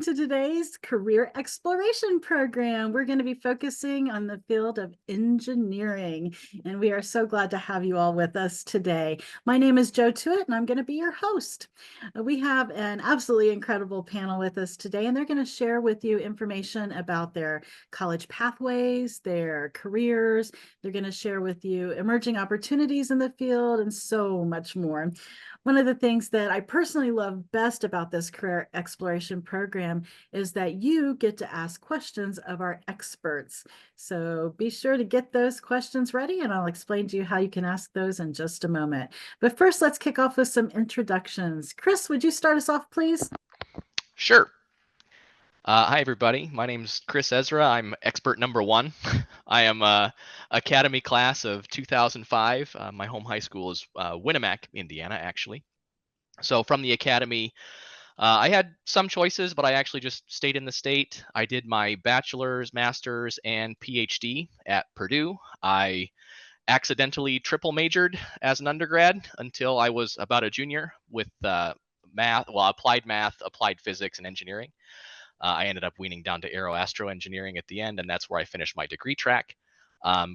To today's career exploration program. We're going to be focusing on the field of engineering, and we are so glad to have you all with us today. My name is Jo Tuite, and I'm going to be your host. We have an absolutely incredible panel with us today, and they're going to share with you information about their college pathways, their careers. They're going to share with you emerging opportunities in the field, and so much more. One of the things that I personally love best about this career exploration program is that you get to ask questions of our experts. So be sure to get those questions ready, and I'll explain to you how you can ask those in just a moment. But first, let's kick off with some introductions. Chris, would you start us off, please? Sure. Hi, everybody. My name's Chris Ezra. I'm expert number one. I am Academy class of 2005. My home high school is Winnemac, Indiana, actually. So from the Academy, I had some choices, but I actually just stayed in the state. I did my bachelor's, master's, and PhD at Purdue. I accidentally triple majored as an undergrad until I was about a junior with applied math, applied physics, and engineering. I ended up weaning down to aero-astro engineering at the end, and that's where I finished my degree track.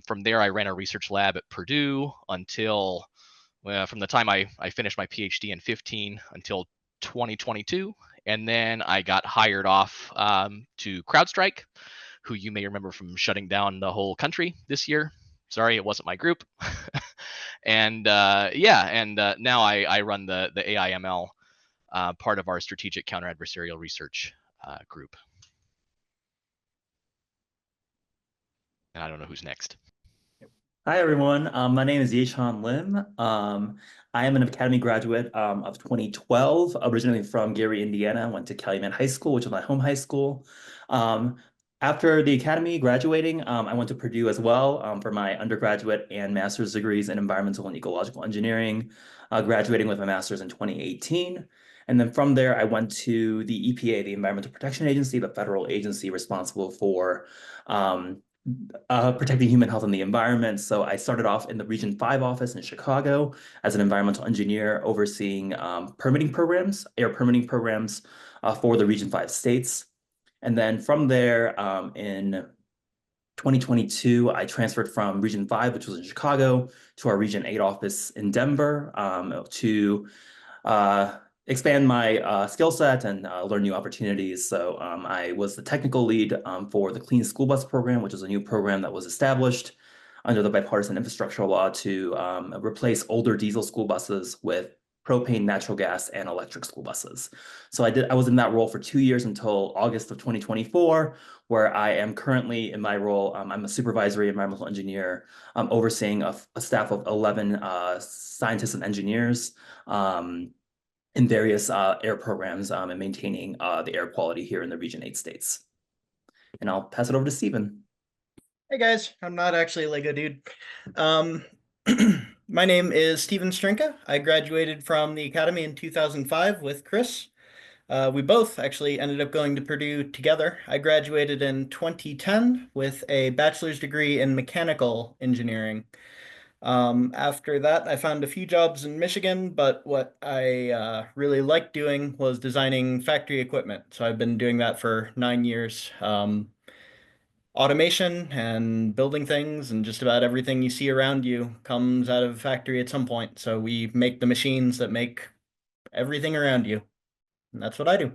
From there, I ran a research lab at Purdue until, from the time I finished my PhD in 15 until 2022. And then I got hired off to CrowdStrike, who you may remember from shutting down the whole country this year. Sorry, it wasn't my group. And now I run the AIML part of our strategic counter-adversarial research group. And I don't know who's next. Hi, everyone. My name is Yeshan Lim. I am an Academy graduate of 2012, originally from Gary, Indiana. Went to Calumet High School, which is my home high school. After the Academy graduating, I went to Purdue as well for my undergraduate and master's degrees in environmental and ecological engineering, graduating with a master's in 2018. And then from there, I went to the EPA, the Environmental Protection Agency, the federal agency responsible for protecting human health and the environment. So I started off in the Region 5 office in Chicago as an environmental engineer overseeing permitting programs, air permitting programs for the Region 5 states. And then from there, in 2022, I transferred from Region 5, which was in Chicago, to our Region 8 office in Denver to expand my skill set and learn new opportunities. So I was the technical lead for the Clean School Bus Program, which is a new program that was established under the bipartisan infrastructure law to replace older diesel school buses with propane, natural gas, and electric school buses. So I was in that role for 2 years until August of 2024, where I am currently in my role. I'm a supervisory environmental engineer overseeing a staff of 11 scientists and engineers in various air programs and maintaining the air quality here in the Region 8 states. And I'll pass it over to Stephen. Hey guys, I'm not actually a Lego dude. My name is Steven Strinka. I graduated from the Academy in 2005 with Chris. We both actually ended up going to Purdue together. I graduated in 2010 with a bachelor's degree in mechanical engineering. After that, I found a few jobs in Michigan, but what I really liked doing was designing factory equipment. So I've been doing that for 9 years. Automation and building things and just about everything you see around you comes out of a factory at some point. So we make the machines that make everything around you. And that's what I do.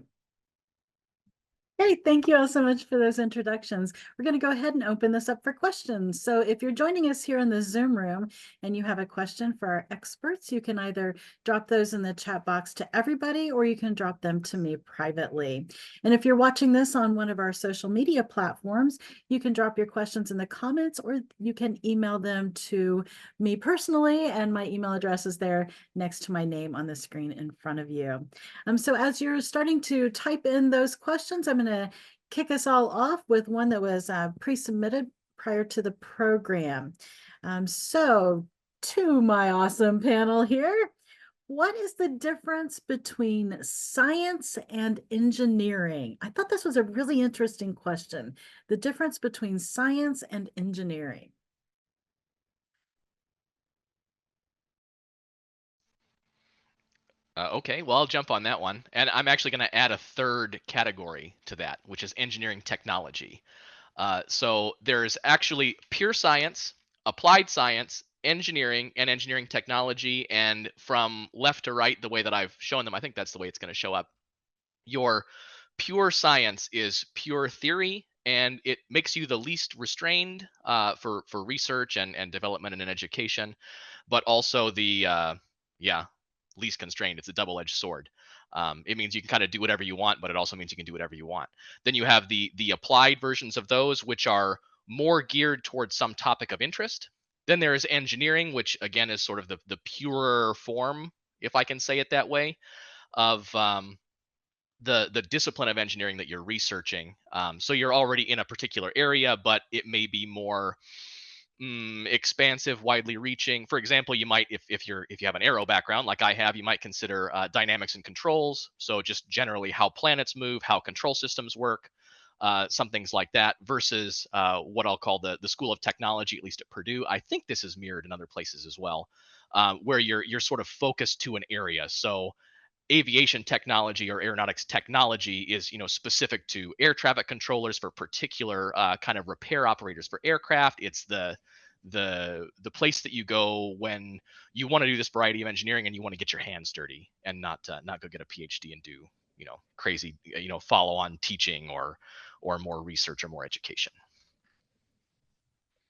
Great, thank you all so much for those introductions. We're going to go ahead and open this up for questions. So if you're joining us here in the Zoom room and you have a question for our experts, you can either drop those in the chat box to everybody, or you can drop them to me privately. And if you're watching this on one of our social media platforms, you can drop your questions in the comments, or you can email them to me personally, and my email address is there next to my name on the screen in front of you. So as you're starting to type in those questions, I'm going to kick us all off with one that was pre-submitted prior to the program. So to my awesome panel here, what is the difference between science and engineering? I thought this was a really interesting question. The difference between science and engineering. Okay, well, I'll jump on that one. And I'm actually going to add a third category to that, which is engineering technology. So there's actually pure science, applied science, engineering, and engineering technology. And from left to right, the way that I've shown them, I think that's the way it's going to show up. Your pure science is pure theory, and it makes you the least restrained for research and development and in education, but also the yeah, least constrained. It's a double-edged sword. It means you can kind of do whatever you want, but it also means you can do whatever you want. Then you have the applied versions of those, which are more geared towards some topic of interest. Then there is engineering, which again is sort of the purer form, if I can say it that way, of the discipline of engineering that you're researching. So you're already in a particular area, but it may be more expansive, widely reaching. For example, you might, if you have an aero background like I have, you might consider dynamics and controls. So just generally how planets move, how control systems work, some things like that. Versus what I'll call the School of Technology, at least at Purdue. I think this is mirrored in other places as well, where you're sort of focused to an area. So aviation technology or aeronautics technology is specific to air traffic controllers for particular kind of repair operators for aircraft. It's the place that you go when you want to do this variety of engineering and you want to get your hands dirty and not go get a PhD and do crazy follow on teaching or more research or more education.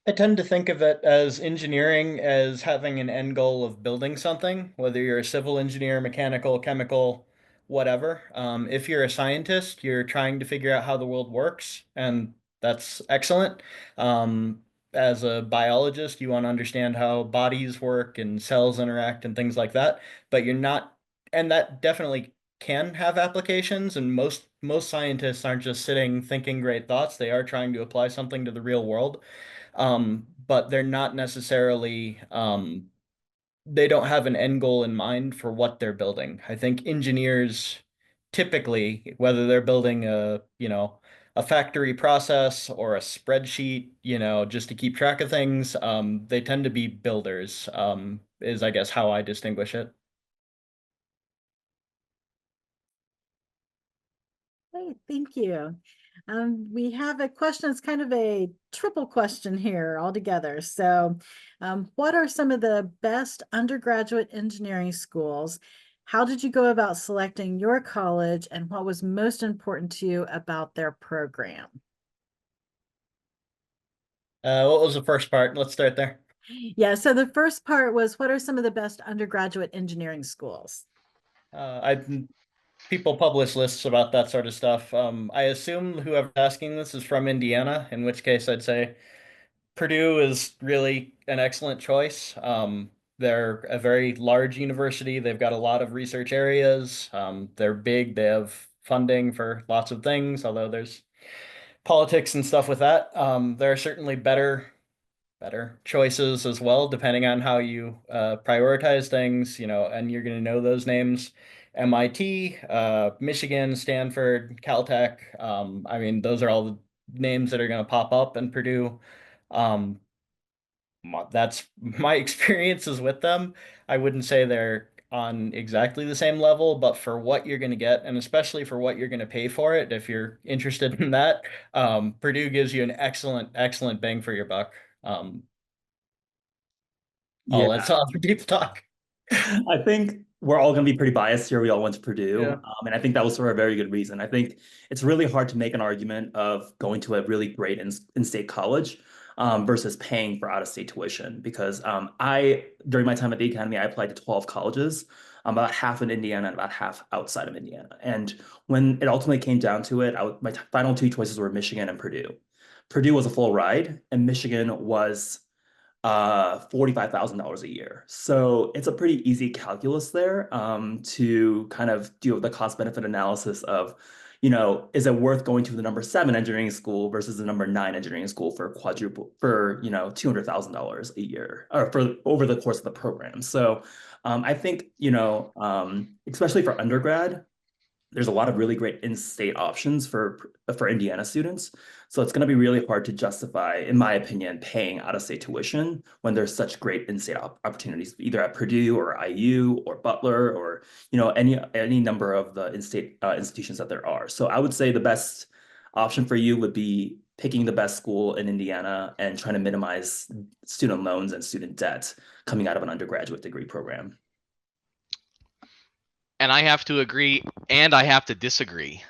I tend to think of it as engineering as having an end goal of building something, whether you're a civil engineer, mechanical, chemical, whatever. If you're a scientist, you're trying to figure out how the world works, and that's excellent. As a biologist, you want to understand how bodies work and cells interact and things like that, but you're not, and that definitely can have applications, and most scientists aren't just sitting thinking great thoughts. They are trying to apply something to the real world. But they're not necessarily, they don't have an end goal in mind for what they're building. I think engineers typically, whether they're building a factory process or a spreadsheet, just to keep track of things, they tend to be builders, is I guess how I distinguish it. Hey, thank you. We have a question. It's kind of a triple question here altogether. So, what are some of the best undergraduate engineering schools? How did you go about selecting your college, and what was most important to you about their program? What was the first part? Let's start there. Yeah, so the first part was, what are some of the best undergraduate engineering schools? I People publish lists about that sort of stuff. I assume whoever's asking this is from Indiana, in which case I'd say Purdue is really an excellent choice. They're a very large university. They've got a lot of research areas. They're big. They have funding for lots of things, although there's politics and stuff with that. There are certainly better choices as well, depending on how you prioritize things, and you're going to know those names. MIT, Michigan, Stanford, Caltech. I mean, those are all the names that are going to pop up in Purdue. Um, that's my experiences with them. I wouldn't say they're on exactly the same level, but for what you're going to get, and especially for what you're going to pay for it, if you're interested in that, Purdue gives you an excellent bang for your buck. Um, Yeah. I'll let some other people talk. I think we're all going to be pretty biased here. We all went to Purdue. Yeah. And I think that was for a very good reason. I think it's really hard to make an argument of going to a really great in-state college versus paying for out-of-state tuition. Because during my time at the Academy, I applied to 12 colleges, about half in Indiana and about half outside of Indiana. And when it ultimately came down to it, my final two choices were Michigan and Purdue. Purdue was a full ride, and Michigan was $45,000 a year. So it's a pretty easy calculus there to kind of do the cost benefit analysis of, is it worth going to the number 7 engineering school versus the number 9 engineering school for $200,000 a year or for over the course of the program. So I think, especially for undergrad, there's a lot of really great in-state options for Indiana students. So it's going to be really hard to justify, in my opinion, paying out-of-state tuition when there's such great in-state opportunities, either at Purdue or IU or Butler or any number of the in-state institutions that there are. So I would say the best option for you would be picking the best school in Indiana and trying to minimize student loans and student debt coming out of an undergraduate degree program. And I have to agree and I have to disagree,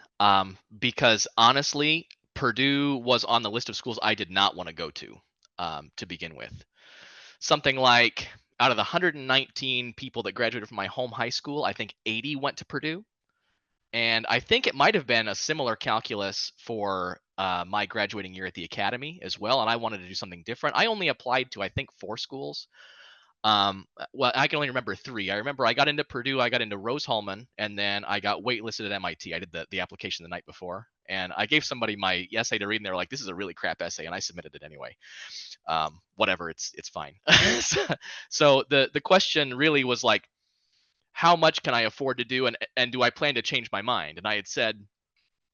because honestly, Purdue was on the list of schools I did not want to go to begin with. Something like out of the 119 people that graduated from my home high school, I think 80 went to Purdue. And I think it might have been a similar calculus for my graduating year at the academy as well. And I wanted to do something different. I only applied to, I think, 4 schools. Well, I can only remember 3. I remember I got into Purdue, I got into Rose-Hulman, and then I got waitlisted at MIT. I did the application the night before, and I gave somebody my essay to read, and they were like, "This is a really crap essay," and I submitted it anyway. Whatever, it's fine. So the question really was like, how much can I afford to do, and do I plan to change my mind? And I had said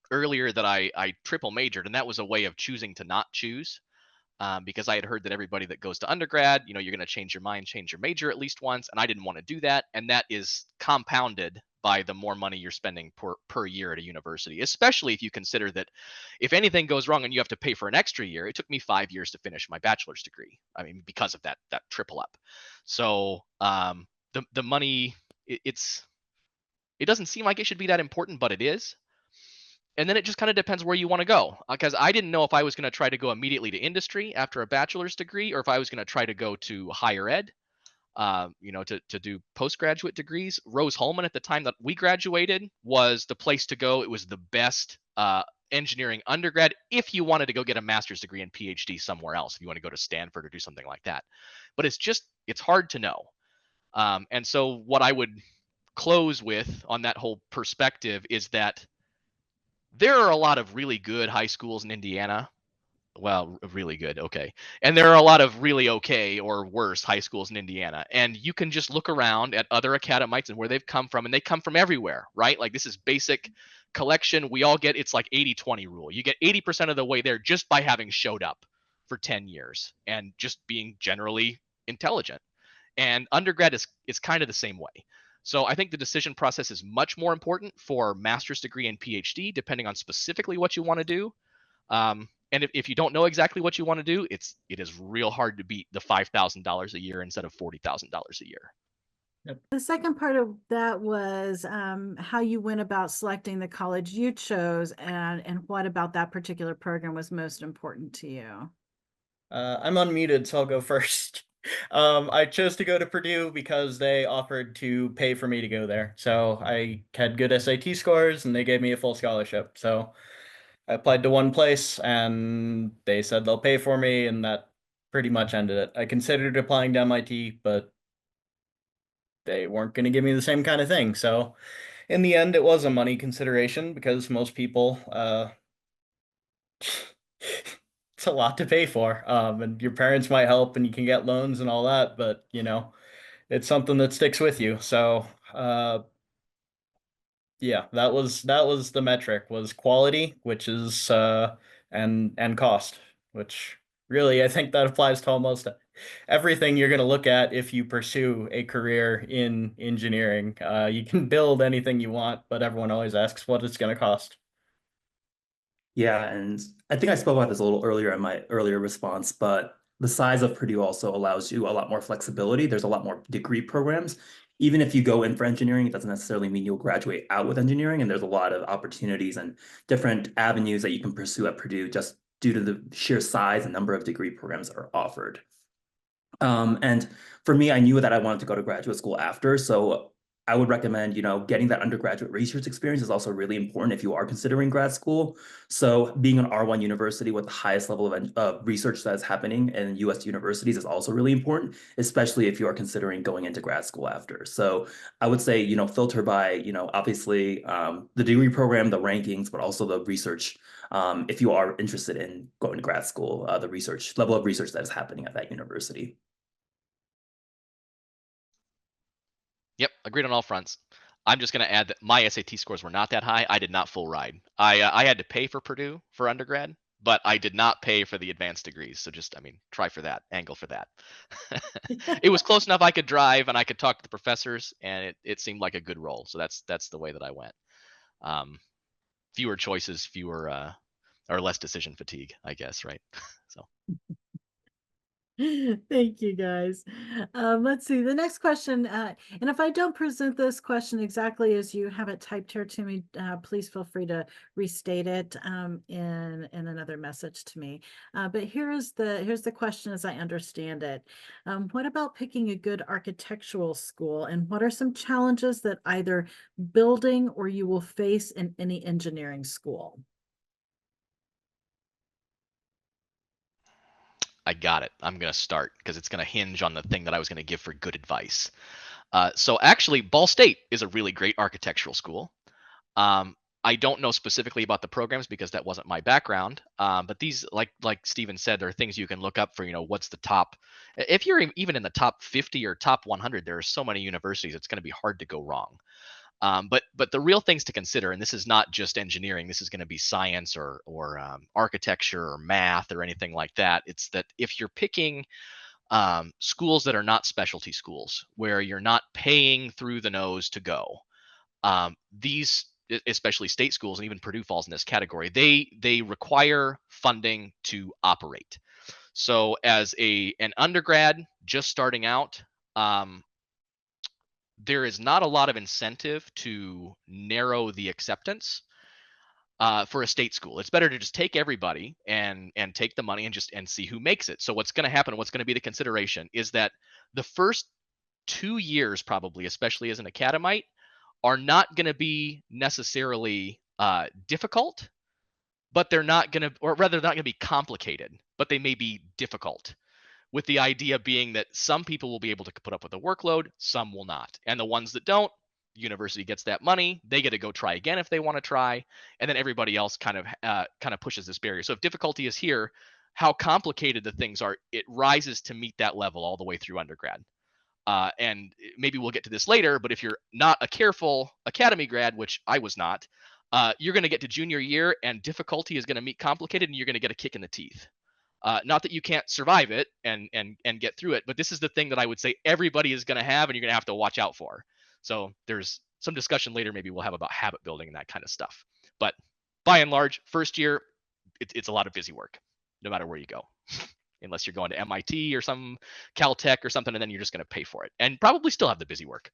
earlier that I triple majored, and that was a way of choosing to not choose. Because I had heard that everybody that goes to undergrad, you're going to change your mind, change your major at least once, and I didn't want to do that. And that is compounded by the more money you're spending per year at a university, especially if you consider that if anything goes wrong and you have to pay for an extra year. It took me 5 years to finish my bachelor's degree. I mean, because of that triple up. So the money, it doesn't seem like it should be that important, but it is. And then it just kind of depends where you want to go, because I didn't know if I was going to try to go immediately to industry after a bachelor's degree, or if I was going to try to go to higher ed, to do postgraduate degrees. Rose-Hulman at the time that we graduated was the place to go. It was the best engineering undergrad if you wanted to go get a master's degree and PhD somewhere else, if you want to go to Stanford or do something like that. But it's hard to know. And so what I would close with on that whole perspective is that there are a lot of really good high schools in Indiana. Well, really good, okay. And there are a lot of really okay or worse high schools in Indiana. And you can just look around at other academites and where they've come from, and they come from everywhere, right? Like, this is basic collection. We all get, it's like 80-20 rule. You get 80% of the way there just by having showed up for 10 years and just being generally intelligent. And undergrad is kind of the same way. So I think the decision process is much more important for master's degree and PhD, depending on specifically what you want to do. And if you don't know exactly what you want to do, it is real hard to beat the $5,000 a year instead of $40,000 a year. Yep. The second part of that was how you went about selecting the college you chose, and what about that particular program was most important to you? I'm unmuted, so I'll go first. I chose to go to Purdue because they offered to pay for me to go there. So I had good SAT scores and they gave me a full scholarship. So I applied to one place and they said they'll pay for me, and that pretty much ended it. I considered applying to MIT, but they weren't going to give me the same kind of thing. So in the end, it was a money consideration because most people, it's a lot to pay for. And your parents might help and you can get loans and all that, but it's something that sticks with you. So, yeah, that was the metric, was quality, which is and cost, which really I think that applies to almost everything you're going to look at if you pursue a career in engineering. You can build anything you want, but everyone always asks what it's going to cost. Yeah, and I think I spoke about this a little earlier in my earlier response, but the size of Purdue also allows you a lot more flexibility. There's a lot more degree programs. Even if you go in for engineering, it doesn't necessarily mean you'll graduate out with engineering. And there's a lot of opportunities and different avenues that you can pursue at Purdue just due to the sheer size and number of degree programs that are offered. And for me, I knew that I wanted to go to graduate school after. So I would recommend, getting that undergraduate research experience is also really important if you are considering grad school. So being an R1 university with the highest level of research that's happening in US universities is also really important, especially if you are considering going into grad school after. So I would say, filter by, obviously the degree program, the rankings, but also the research. If you are interested in going to grad school, the research level of research that is happening at that university. Yep, agreed on all fronts. I'm just going to add that my SAT scores were not that high. I did not full ride. I had to pay for Purdue for undergrad, but I did not pay for the advanced degrees. So just, I mean, try for that, angle for that. It was close enough I could drive and I could talk to the professors, and it seemed like a good role. So that's the way that I went. Fewer choices, fewer or less decision fatigue, I guess, right? So Thank you, guys. Let's see the next question. And if I don't present this question exactly as you have it typed here to me, please feel free to restate it in another message to me. But here's the question as I understand it. What about picking a good architectural school, and what are some challenges that either building or you will face in any engineering school? I got it. I'm going to start because it's going to hinge on the thing that I was going to give for good advice. So actually, Ball State is a really great architectural school. I don't know specifically about the programs because that wasn't my background. But these, like Steven said, there are things you can look up for. What's the top? If you're even in the top 50 or top 100, there are so many universities. It's going to be hard to go wrong. But the real things to consider, and this is not just engineering, this is going to be science or architecture or math or anything like that. It's that if you're picking schools that are not specialty schools, where you're not paying through the nose to go, these, especially state schools, and even Purdue falls in this category, they require funding to operate. So as an undergrad just starting out, there is not a lot of incentive to narrow the acceptance for a state school. It's better to just take everybody and take the money and see who makes it. So what's going to happen, what's going to be the consideration is that the first 2 years, probably, especially as an academite, are not going to be necessarily difficult, but they're not going to, or rather, they're not going to be complicated, but they may be difficult, with the idea being that some people will be able to put up with the workload, some will not. And the ones that don't, the university gets that money, they get to go try again if they want to try, and then everybody else kind of pushes this barrier. So if difficulty is here, how complicated the things are, it rises to meet that level all the way through undergrad. And maybe we'll get to this later, but if you're not a careful academy grad, which I was not, you're going to get to junior year and difficulty is going to meet complicated, and you're going to get a kick in the teeth. Not that you can't survive it and get through it, but this is the thing that I would say everybody is going to have, and you're going to have to watch out for. So there's some discussion later maybe we'll have about habit building and that kind of stuff. But by and large, first year, it's a lot of busy work, no matter where you go, unless you're going to MIT or some Caltech or something, and then you're just going to pay for it and probably still have the busy work.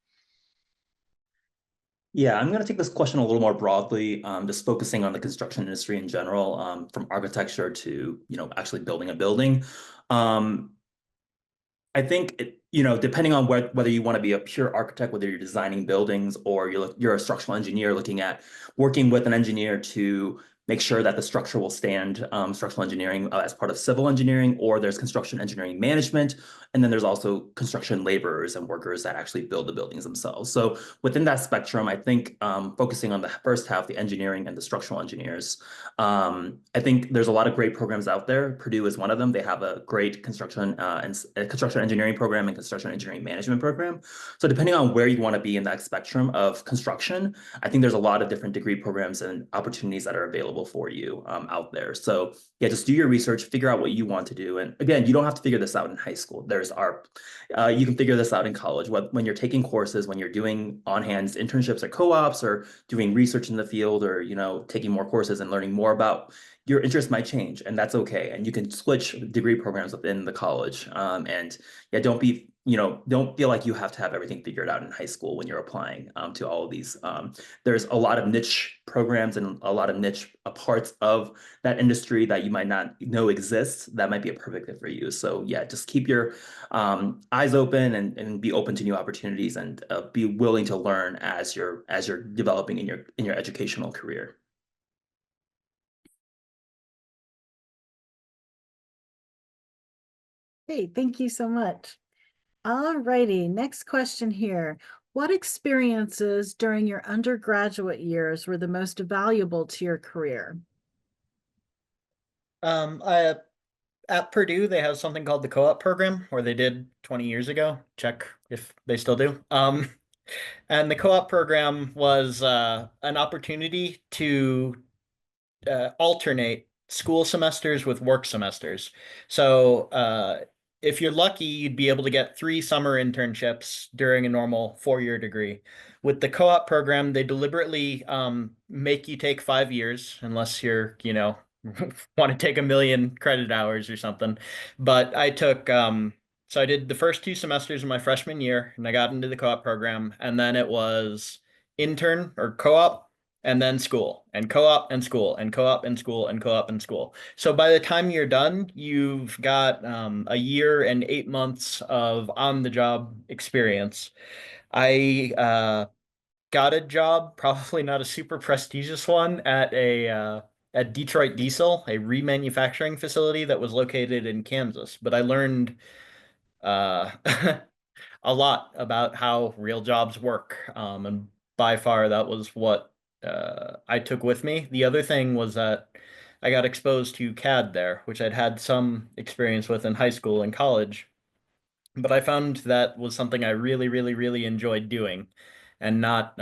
Yeah, I'm going to take this question a little more broadly, just focusing on the construction industry in general, from architecture to, actually building a building. I think depending on whether you want to be a pure architect, whether you're designing buildings, or you're a structural engineer looking at working with an engineer to make sure that the structure will stand, structural engineering as part of civil engineering, or there's construction engineering management, and then there's also construction laborers and workers that actually build the buildings themselves. So within that spectrum, I think focusing on the first half, the engineering and the structural engineers, I think there's a lot of great programs out there. Purdue is one of them. They have a great construction construction engineering program and construction engineering management program. So depending on where you want to be in that spectrum of construction, I think there's a lot of different degree programs and opportunities that are available for you out there. So yeah, just do your research, figure out what you want to do. And again, you don't have to figure this out in high school. You can figure this out in college when you're taking courses, when you're doing on-hand internships at co-ops, or doing research in the field, or taking more courses and learning more about your interest might change, and that's okay. And you can switch degree programs within the college. And yeah, don't feel like you have to have everything figured out in high school when you're applying to all of these. There's a lot of niche programs and a lot of niche parts of that industry that you might not know exist that might be a perfect fit for you. So yeah, just keep your eyes open and be open to new opportunities, and be willing to learn as you're developing in your educational career. Hey, thank you so much. All righty, next question here. What experiences during your undergraduate years were the most valuable to your career? At Purdue, they have something called the co-op program, where they did 20 years ago. Check if they still do. And the co-op program was an opportunity to alternate school semesters with work semesters. So if you're lucky, you'd be able to get 3 summer internships during a normal 4-year degree. With the co-op program, they deliberately make you take 5 years, unless you're, want to take 1 million credit hours or something. But I took, so I did the first 2 semesters of my freshman year, and I got into the co-op program, and then it was intern or co-op and then school and co-op and school and co-op and school and co-op and school. So by the time you're done, you've got a year and 8 months of on-the-job experience. I got a job, probably not a super prestigious one, at Detroit Diesel, a remanufacturing facility that was located in Kansas. But I learned uh, a lot about how real jobs work. And by far, that was what I took with me. The other thing was that I got exposed to CAD there, which I'd had some experience with in high school and college. But I found that was something I really, really, really enjoyed doing, and not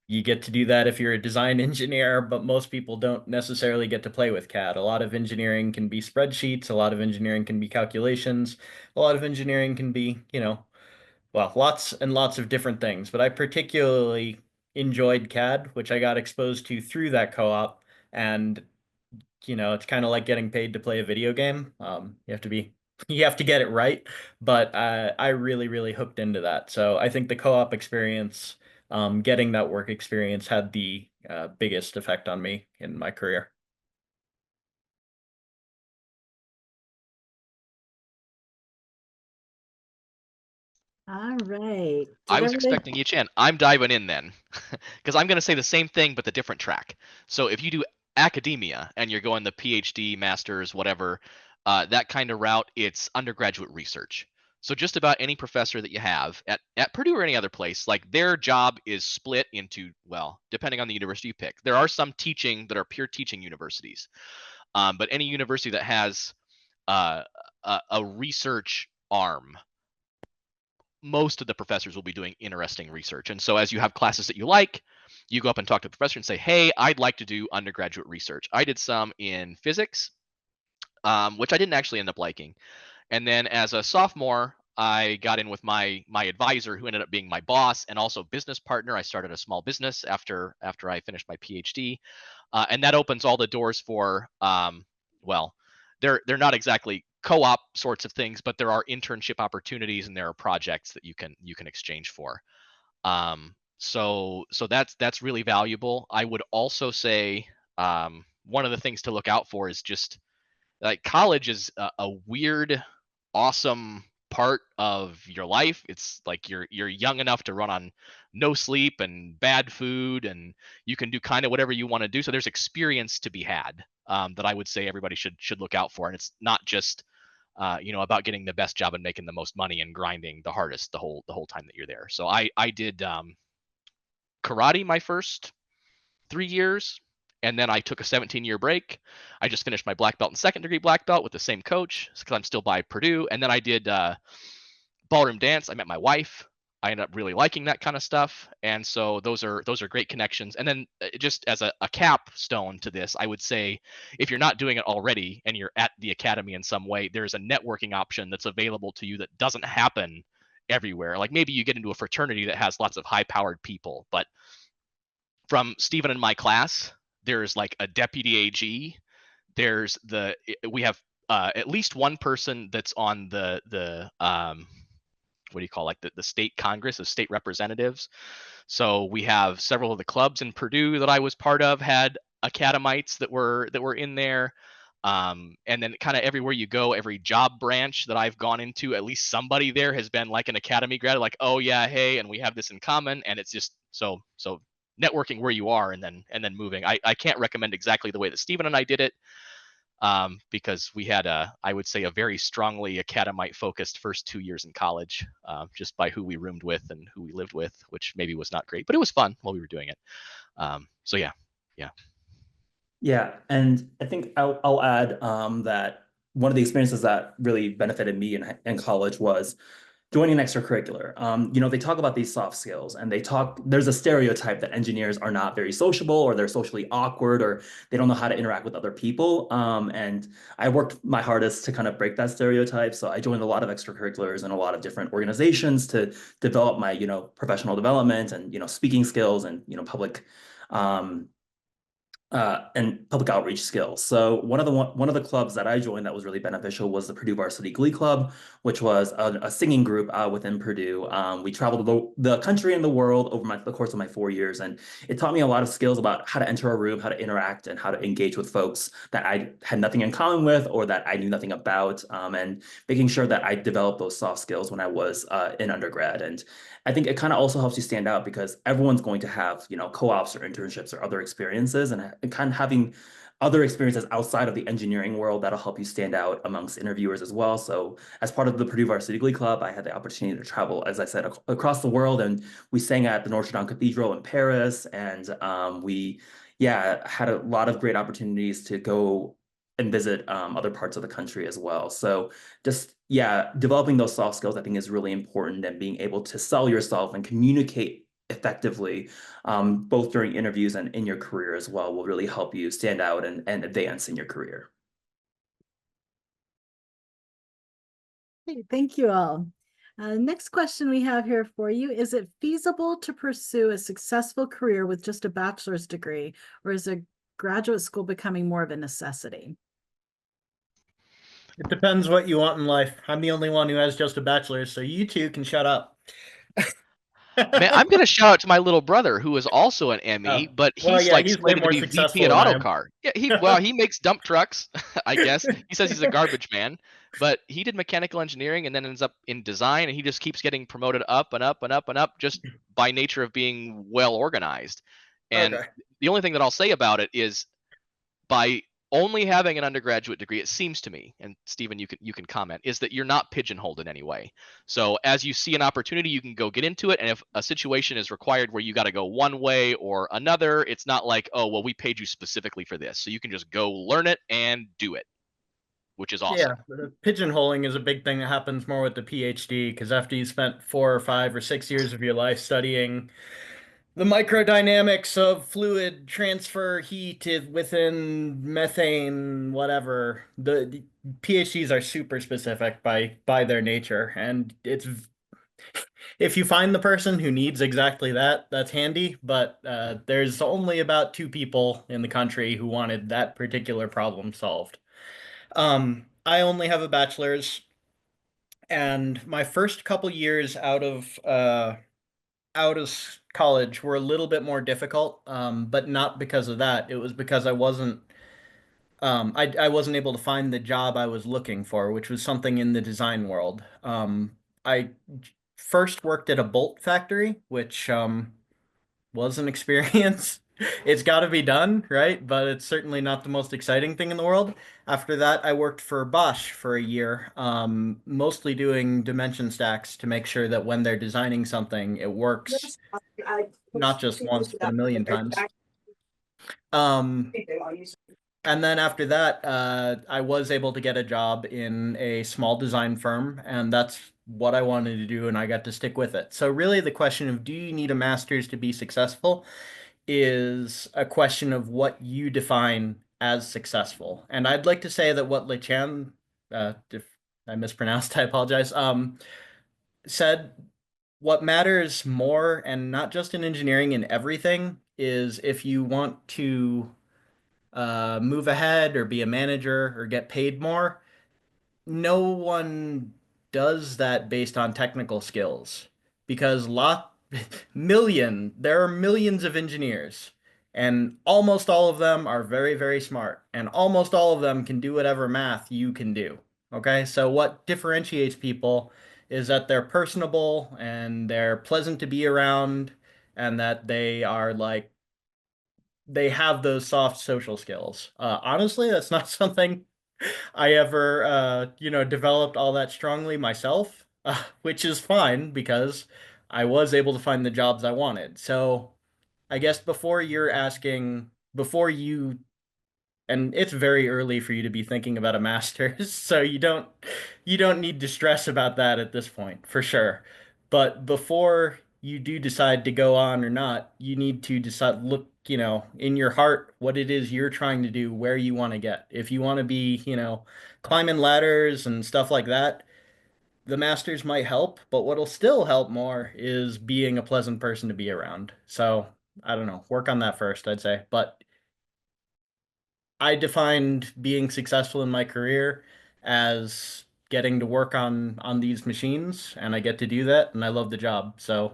you get to do that if you're a design engineer, but most people don't necessarily get to play with CAD. A lot of engineering can be spreadsheets, a lot of engineering can be calculations, a lot of engineering can be, well, lots and lots of different things. But I particularly enjoyed CAD, which I got exposed to through that co-op. And, it's kind of like getting paid to play a video game. You have to be, you have to get it right. But I really, really hooked into that. So I think the co-op experience, getting that work experience had the biggest effect on me in my career. All right. I was expecting each in. I'm diving in then, because I'm going to say the same thing but the different track. So if you do academia and you're going the PhD, master's, whatever, that kind of route, it's undergraduate research. So just about any professor that you have at Purdue or any other place, like their job is split into, well, depending on the university you pick. There are some teaching that are pure teaching universities, but any university that has uh, a research arm, most of the professors will be doing interesting research. And so as you have classes that you like, you go up and talk to the professor and say, hey, I'd like to do undergraduate research. I did some in physics, which I didn't actually end up liking. And then as a sophomore, I got in with my advisor, who ended up being my boss and also business partner. I started a small business after I finished my PhD, and that opens all the doors for well, they're not exactly co-op sorts of things, but there are internship opportunities and there are projects that you can exchange for. So that's really valuable. I would also say one of the things to look out for is just like college is a weird, awesome part of your life. It's like you're young enough to run on no sleep and bad food, and you can do kind of whatever you want to do. So there's experience to be had that I would say everybody should look out for. And it's not just about getting the best job and making the most money and grinding the hardest the whole time that you're there. So I did karate my first 3 years, and then I took a 17-year break. I just finished my black belt and second degree black belt with the same coach because I'm still by Purdue. And then I did ballroom dance. I met my wife. I ended up really liking that kind of stuff, and so those are great connections. And then just as a capstone to this, I would say if you're not doing it already and you're at the academy in some way, there's a networking option that's available to you that doesn't happen everywhere. Like maybe you get into a fraternity that has lots of high-powered people, but from Stephen and my class, there's like a deputy AG. We have at least one person that's on the what do you call, like the state congress of state representatives. So we have several of the clubs in Purdue that I was part of had academites that were in there. And then kind of everywhere you go, every job branch that I've gone into, at least somebody there has been like an academy grad, like, oh yeah, hey, and we have this in common. And it's just so networking where you are and then moving. I can't recommend exactly the way that Stephen and I did it, because we had I would say a very strongly academite focused first 2 years in college, just by who we roomed with and who we lived with, which maybe was not great, but it was fun while we were doing it. So yeah. Yeah, and I think I'll add that one of the experiences that really benefited me in college was Joining an extracurricular. They talk about these soft skills and there's a stereotype that engineers are not very sociable or they're socially awkward or they don't know how to interact with other people. And I worked my hardest to kind of break that stereotype. So I joined a lot of extracurriculars and a lot of different organizations to develop my, professional development and, speaking skills and, um, and public outreach skills. So one of the clubs that I joined that was really beneficial was the Purdue Varsity Glee Club, which was a singing group within Purdue. We traveled the country and the world over the course of my 4 years, and it taught me a lot of skills about how to enter a room, how to interact, and how to engage with folks that I had nothing in common with or that I knew nothing about, and making sure that I developed those soft skills when I was in undergrad. And I think it kind of also helps you stand out because everyone's going to have, co-ops or internships or other experiences and kind of having other experiences outside of the engineering world that'll help you stand out amongst interviewers as well. So as part of the Purdue Varsity Glee Club, I had the opportunity to travel, as I said, across the world. And we sang at the Notre Dame Cathedral in Paris. And had a lot of great opportunities to go and visit other parts of the country as well. So just, yeah, developing those soft skills, I think, is really important, and being able to sell yourself and communicate effectively, both during interviews and in your career as well, will really help you stand out and advance in your career. Okay, thank you all. Next question we have here for you. Is it feasible to pursue a successful career with just a bachelor's degree, or is a graduate school becoming more of a necessity? It depends what you want in life. I'm the only one who has just a bachelor's, so you two can shut up. Man, I'm gonna shout out to my little brother who is also an ME, Oh. but Well, he's yeah, like he's way slated to more be VP successful at than I am. Autocar. Yeah, he makes dump trucks, I guess. He says he's a garbage man, but he did mechanical engineering and then ends up in design, and he just keeps getting promoted up and up and up and up just by nature of being well organized. And Okay. the only thing that I'll say about it is by only having an undergraduate degree, it seems to me, and Stephen, you can comment, is that you're not pigeonholed in any way. So as you see an opportunity, you can go get into it, and if a situation is required where you got to go one way or another, it's not like, oh, well, we paid you specifically for this, so you can just go learn it and do it, which is awesome. Yeah, pigeonholing is a big thing that happens more with the PhD, because after you spent 4 or 5 or 6 years of your life studying the microdynamics of fluid transfer heat within methane, whatever. The PhDs are super specific by their nature, and it's if you find the person who needs exactly that, that's handy. But there's only about 2 people in the country who wanted that particular problem solved. I only have a bachelor's, and my first couple years out of college were a little bit more difficult, but not because of that. It was because I wasn't able to find the job I was looking for, which was something in the design world. I first worked at a bolt factory, which was an experience. It's got to be done, right? But it's certainly not the most exciting thing in the world. After that, I worked for Bosch for a year, mostly doing dimension stacks to make sure that when they're designing something, it works not just once, but a million times. Um, and then after that, I was able to get a job in a small design firm, and that's what I wanted to do, and I got to stick with it. So really, the question of do you need a master's to be successful is a question of what you define as successful. And I'd like to say that what Lechan, if I mispronounced, I apologize, said what matters more, and not just in engineering, in everything, is if you want to move ahead or be a manager or get paid more, no one does that based on technical skills because there are millions of engineers, and almost all of them are very, very smart, and almost all of them can do whatever math you can do. Okay, so what differentiates people is that they're personable and they're pleasant to be around, and that they have those soft social skills. Honestly, that's not something I ever, developed all that strongly myself, which is fine because I was able to find the jobs I wanted. So I guess before you and it's very early for you to be thinking about a master's, so you don't need to stress about that at this point, for sure. But before you do decide to go on or not, you need to decide, look, in your heart, what it is you're trying to do, where you want to get. If you want to be, climbing ladders and stuff like that, the masters might help, but what'll still help more is being a pleasant person to be around. So I don't know, work on that first, I'd say. But I defined being successful in my career as getting to work on these machines, and I get to do that, and I love the job. So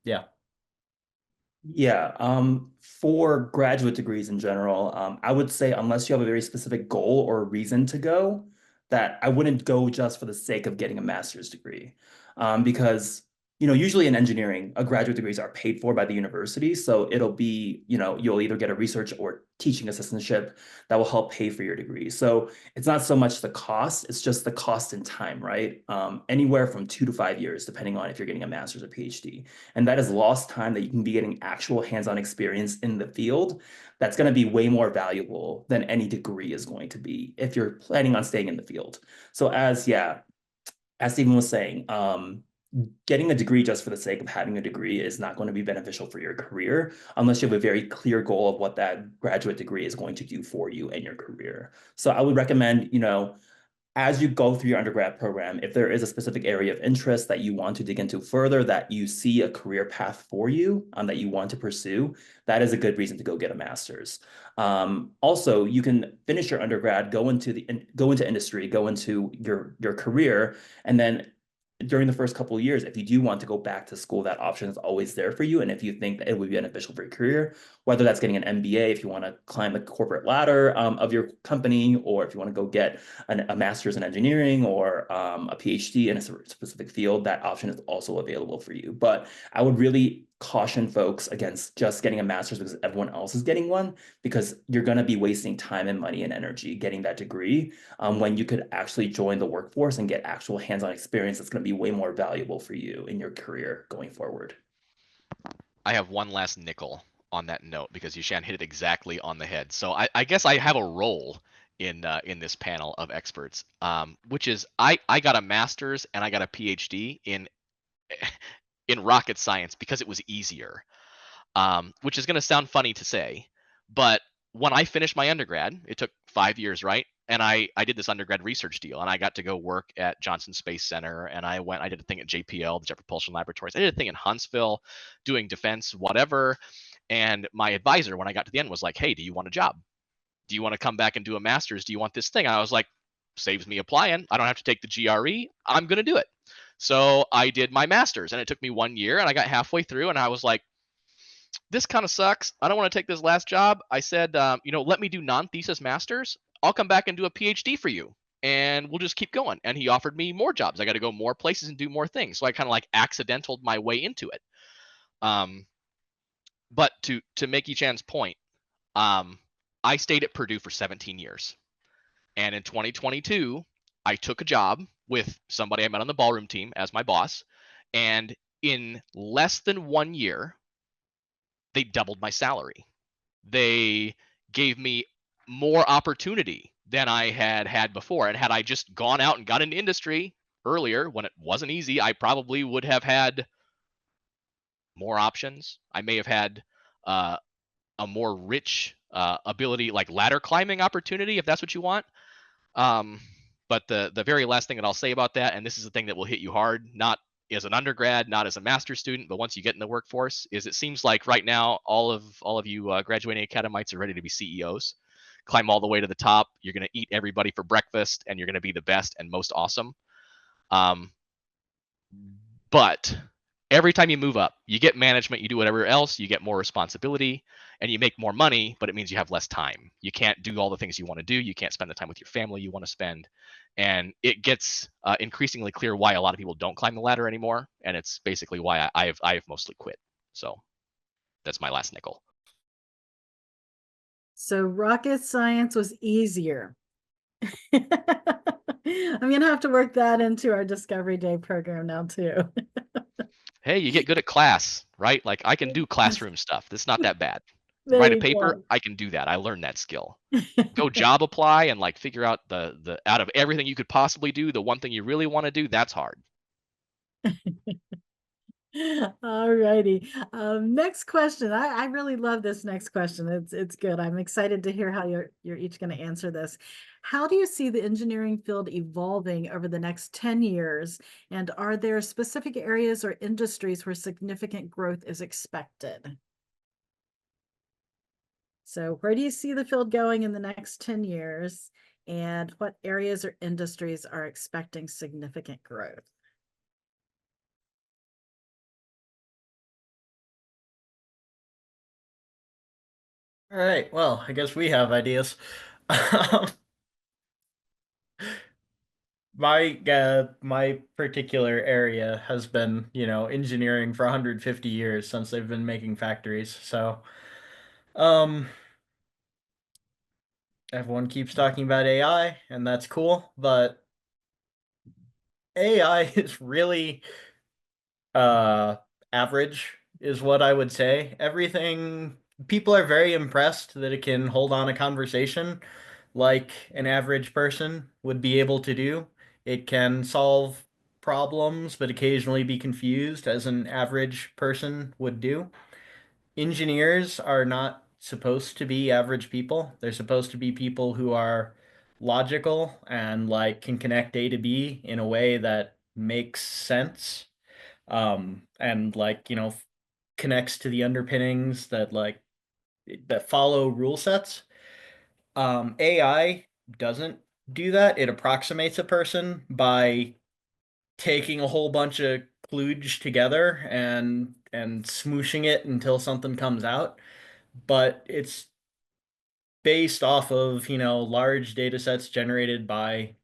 yeah. Yeah, for graduate degrees in general, I would say unless you have a very specific goal or reason to go, that I wouldn't go just for the sake of getting a master's degree. Because, usually in engineering, graduate degrees are paid for by the university. So it'll be, you'll either get a research or teaching assistantship that will help pay for your degree. So it's not so much the cost, it's just the cost in time, right? Anywhere from 2 to 5 years, depending on if you're getting a master's or PhD. And that is lost time that you can be getting actual hands-on experience in the field. That's going to be way more valuable than any degree is going to be if you're planning on staying in the field. So as Stephen was saying, getting a degree just for the sake of having a degree is not going to be beneficial for your career unless you have a very clear goal of what that graduate degree is going to do for you and your career. So I would recommend, as you go through your undergrad program, if there is a specific area of interest that you want to dig into further, that you see a career path for you, that you want to pursue, that is a good reason to go get a master's. Also, you can finish your undergrad, go into industry, go into your career, and then during the first couple of years, if you do want to go back to school, that option is always there for you. And if you think that it would be beneficial for your career, whether that's getting an MBA, if you want to climb the corporate ladder of your company, or if you want to go get a master's in engineering or a PhD in a specific field, that option is also available for you. But I would really caution folks against just getting a master's because everyone else is getting one, because you're going to be wasting time and money and energy getting that degree when you could actually join the workforce and get actual hands-on experience that's going to be way more valuable for you in your career going forward. I have one last nickel on that note because Yushan hit it exactly on the head. So I guess I have a role in this panel of experts, which is I got a master's and I got a PhD in rocket science because it was easier, which is going to sound funny to say, but when I finished my undergrad, it took 5 years, right? And I did this undergrad research deal, and I got to go work at Johnson Space Center, and I did a thing at JPL, the Jet Propulsion Laboratories. I did a thing in Huntsville, doing defense, whatever. And my advisor, when I got to the end, was like, "Hey, do you want a job? Do you want to come back and do a master's? Do you want this thing?" And I was like, "Saves me applying. I don't have to take the GRE. I'm gonna do it." So I did my master's, and it took me 1 year, and I got halfway through, and I was like, this kind of sucks. I don't want to take this last job. I said, let me do non-thesis masters. I'll come back and do a PhD for you, and we'll just keep going. And he offered me more jobs. I got to go more places and do more things. So I kind of like accidentaled my way into it. But to make Yi-chan's point, I stayed at Purdue for 17 years. And in 2022, I took a job with somebody I met on the ballroom team as my boss. And in less than 1 year, they doubled my salary. They gave me more opportunity than I had before. And had I just gone out and got into industry earlier when it wasn't easy, I probably would have had more options. I may have had a more rich ability, like ladder climbing opportunity, if that's what you want. But the very last thing that I'll say about that, and this is the thing that will hit you hard, not as an undergrad, not as a master's student, but once you get in the workforce, is it seems like right now all of you graduating academites are ready to be CEOs, climb all the way to the top. You're going to eat everybody for breakfast, and you're going to be the best and most awesome. But every time you move up, you get management, you do whatever else, you get more responsibility, and you make more money, but it means you have less time. You can't do all the things you want to do. You can't spend the time with your family you want to spend. And it gets increasingly clear why a lot of people don't climb the ladder anymore. And it's basically why I've mostly quit. So that's my last nickel. So rocket science was easier. I'm going to have to work that into our Discovery Day program now too. Hey, you get good at class, right? Like I can do classroom stuff. That's not that bad. There Write a you paper, go. I can do that. I learned that skill. Go job apply and like figure out the out of everything you could possibly do, the one thing you really want to do, that's hard. All righty. Next question. I really love this next question. It's good. I'm excited to hear how you're each going to answer this. How do you see the engineering field evolving over the next 10 years? And are there specific areas or industries where significant growth is expected? So where do you see the field going in the next 10 years? And what areas or industries are expecting significant growth? All right, well, I guess we have ideas. My particular area has been, engineering for 150 years since they've been making factories. So, um, everyone keeps talking about AI, and that's cool, but AI is really uh average is what I would say. Everything people are very impressed that it can hold on a conversation like an average person would be able to do. It can solve problems, but occasionally be confused as an average person would do. Engineers are not supposed to be average people. They're supposed to be people who are logical and like can connect A to B in a way that makes sense. And like, connects to the underpinnings that follow rule sets. AI doesn't do that. It approximates a person by taking a whole bunch of kludge together and smooshing it until something comes out. But it's based off of, large data sets generated by,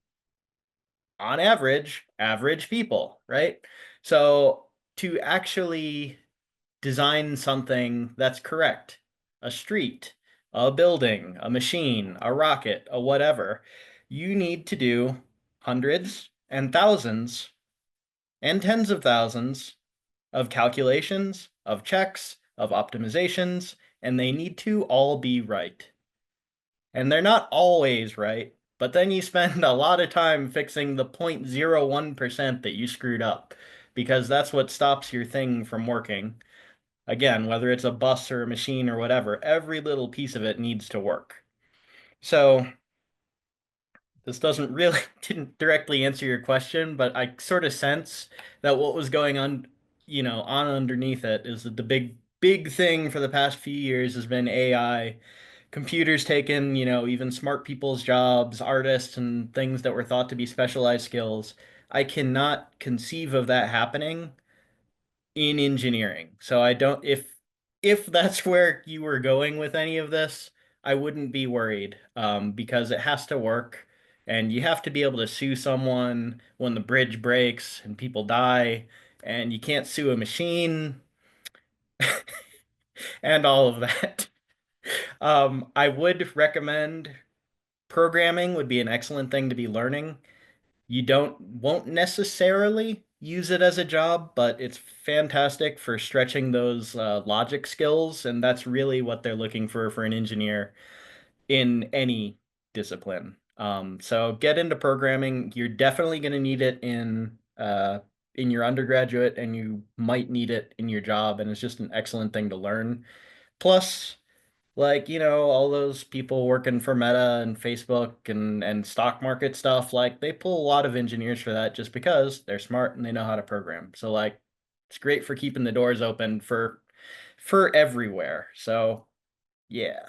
on average, average people, right? So to actually design something that's correct, a street, a building, a machine, a rocket, a whatever, you need to do hundreds and thousands and tens of thousands of calculations, of checks, of optimizations, and they need to all be right. And they're not always right, but then you spend a lot of time fixing the 0.01% that you screwed up, because that's what stops your thing from working. Again, whether it's a bus or a machine or whatever, every little piece of it needs to work. So this doesn't really didn't directly answer your question, but I sort of sense that what was going on, on underneath it is that the big thing for the past few years has been AI. Computers taking, even smart people's jobs, artists and things that were thought to be specialized skills. I cannot conceive of that happening in engineering. So I don't if that's where you were going with any of this, I wouldn't be worried because it has to work and you have to be able to sue someone when the bridge breaks and people die and you can't sue a machine and all of that. I would recommend programming would be an excellent thing to be learning. You won't necessarily use it as a job, but it's fantastic for stretching those logic skills, and that's really what they're looking for an engineer in any discipline. So get into programming. You're definitely going to need it in your undergraduate, and you might need it in your job, and it's just an excellent thing to learn. Plus, like, all those people working for Meta and Facebook and stock market stuff, like they pull a lot of engineers for that just because they're smart and they know how to program. So like it's great for keeping the doors open for everywhere. So yeah.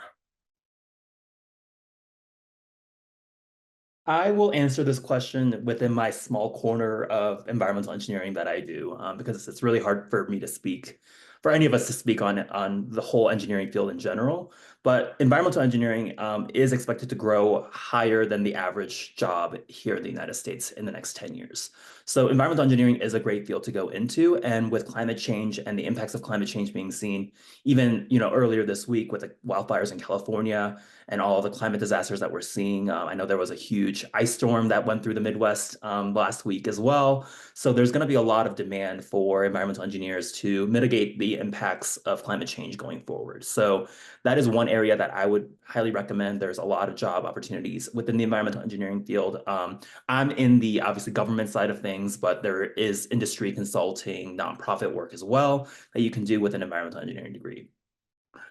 I will answer this question within my small corner of environmental engineering that I do, because it's really hard for me to speak, for any of us to speak on the whole engineering field in general. But environmental engineering is expected to grow higher than the average job here in the United States in the next 10 years. So environmental engineering is a great field to go into. And with climate change and the impacts of climate change being seen, even earlier this week with the wildfires in California and all the climate disasters that we're seeing. I know there was a huge ice storm that went through the Midwest last week as well. So there's going to be a lot of demand for environmental engineers to mitigate the impacts of climate change going forward. So that is one area that I would highly recommend. There's a lot of job opportunities within the environmental engineering field. I'm in the obviously government side of things, but there is industry consulting, nonprofit work as well that you can do with an environmental engineering degree.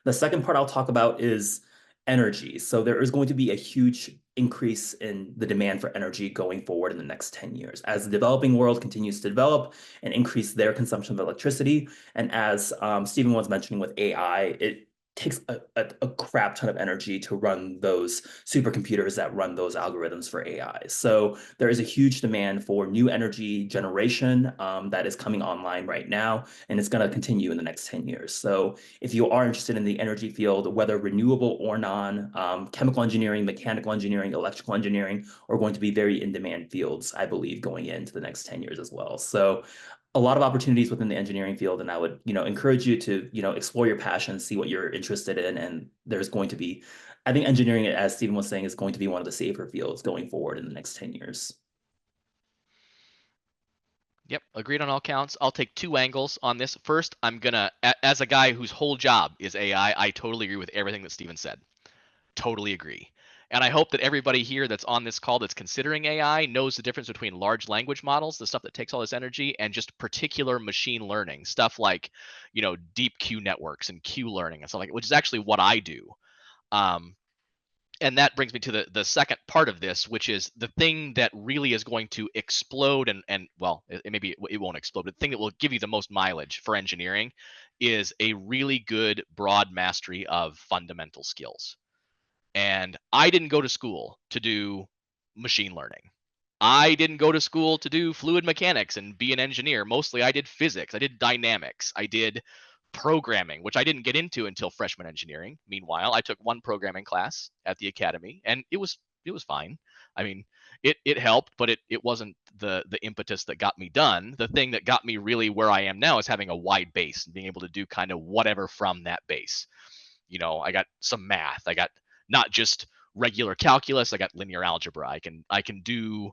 The second part I'll talk about is energy. So there is going to be a huge increase in the demand for energy going forward in the next 10 years as the developing world continues to develop and increase their consumption of electricity. And as Stephen was mentioning with AI, it takes a crap ton of energy to run those supercomputers that run those algorithms for AI. So there is a huge demand for new energy generation that is coming online right now, and it's going to continue in the next 10 years. So if you are interested in the energy field, whether renewable or non, chemical engineering, mechanical engineering, electrical engineering are going to be very in-demand fields, I believe, going into the next 10 years as well. So a lot of opportunities within the engineering field, and I would, encourage you to, explore your passion, see what you're interested in, and there's going to be, I think engineering, as Stephen was saying, is going to be one of the safer fields going forward in the next 10 years. Yep, agreed on all counts. I'll take two angles on this. First, I'm gonna, as a guy whose whole job is AI, I totally agree with everything that Steven said. Totally agree. And I hope that everybody here that's on this call that's considering AI knows the difference between large language models, the stuff that takes all this energy, and just particular machine learning, stuff like, deep Q networks and Q learning and stuff like, which is actually what I do. And that brings me to the second part of this, which is the thing that really is going to explode and well, maybe it won't explode, but the thing that will give you the most mileage for engineering is a really good broad mastery of fundamental skills. And I didn't go to school to do machine learning. I didn't go to school to do fluid mechanics and be an engineer. Mostly I did physics, I did dynamics, I did programming, which I didn't get into until freshman engineering. Meanwhile, I took one programming class at the academy and it was fine. I mean, it helped, but it wasn't the impetus that got me done. The thing that got me really where I am now is having a wide base and being able to do kind of whatever from that base. I got some math. I got not just regular calculus. I got linear algebra. I can do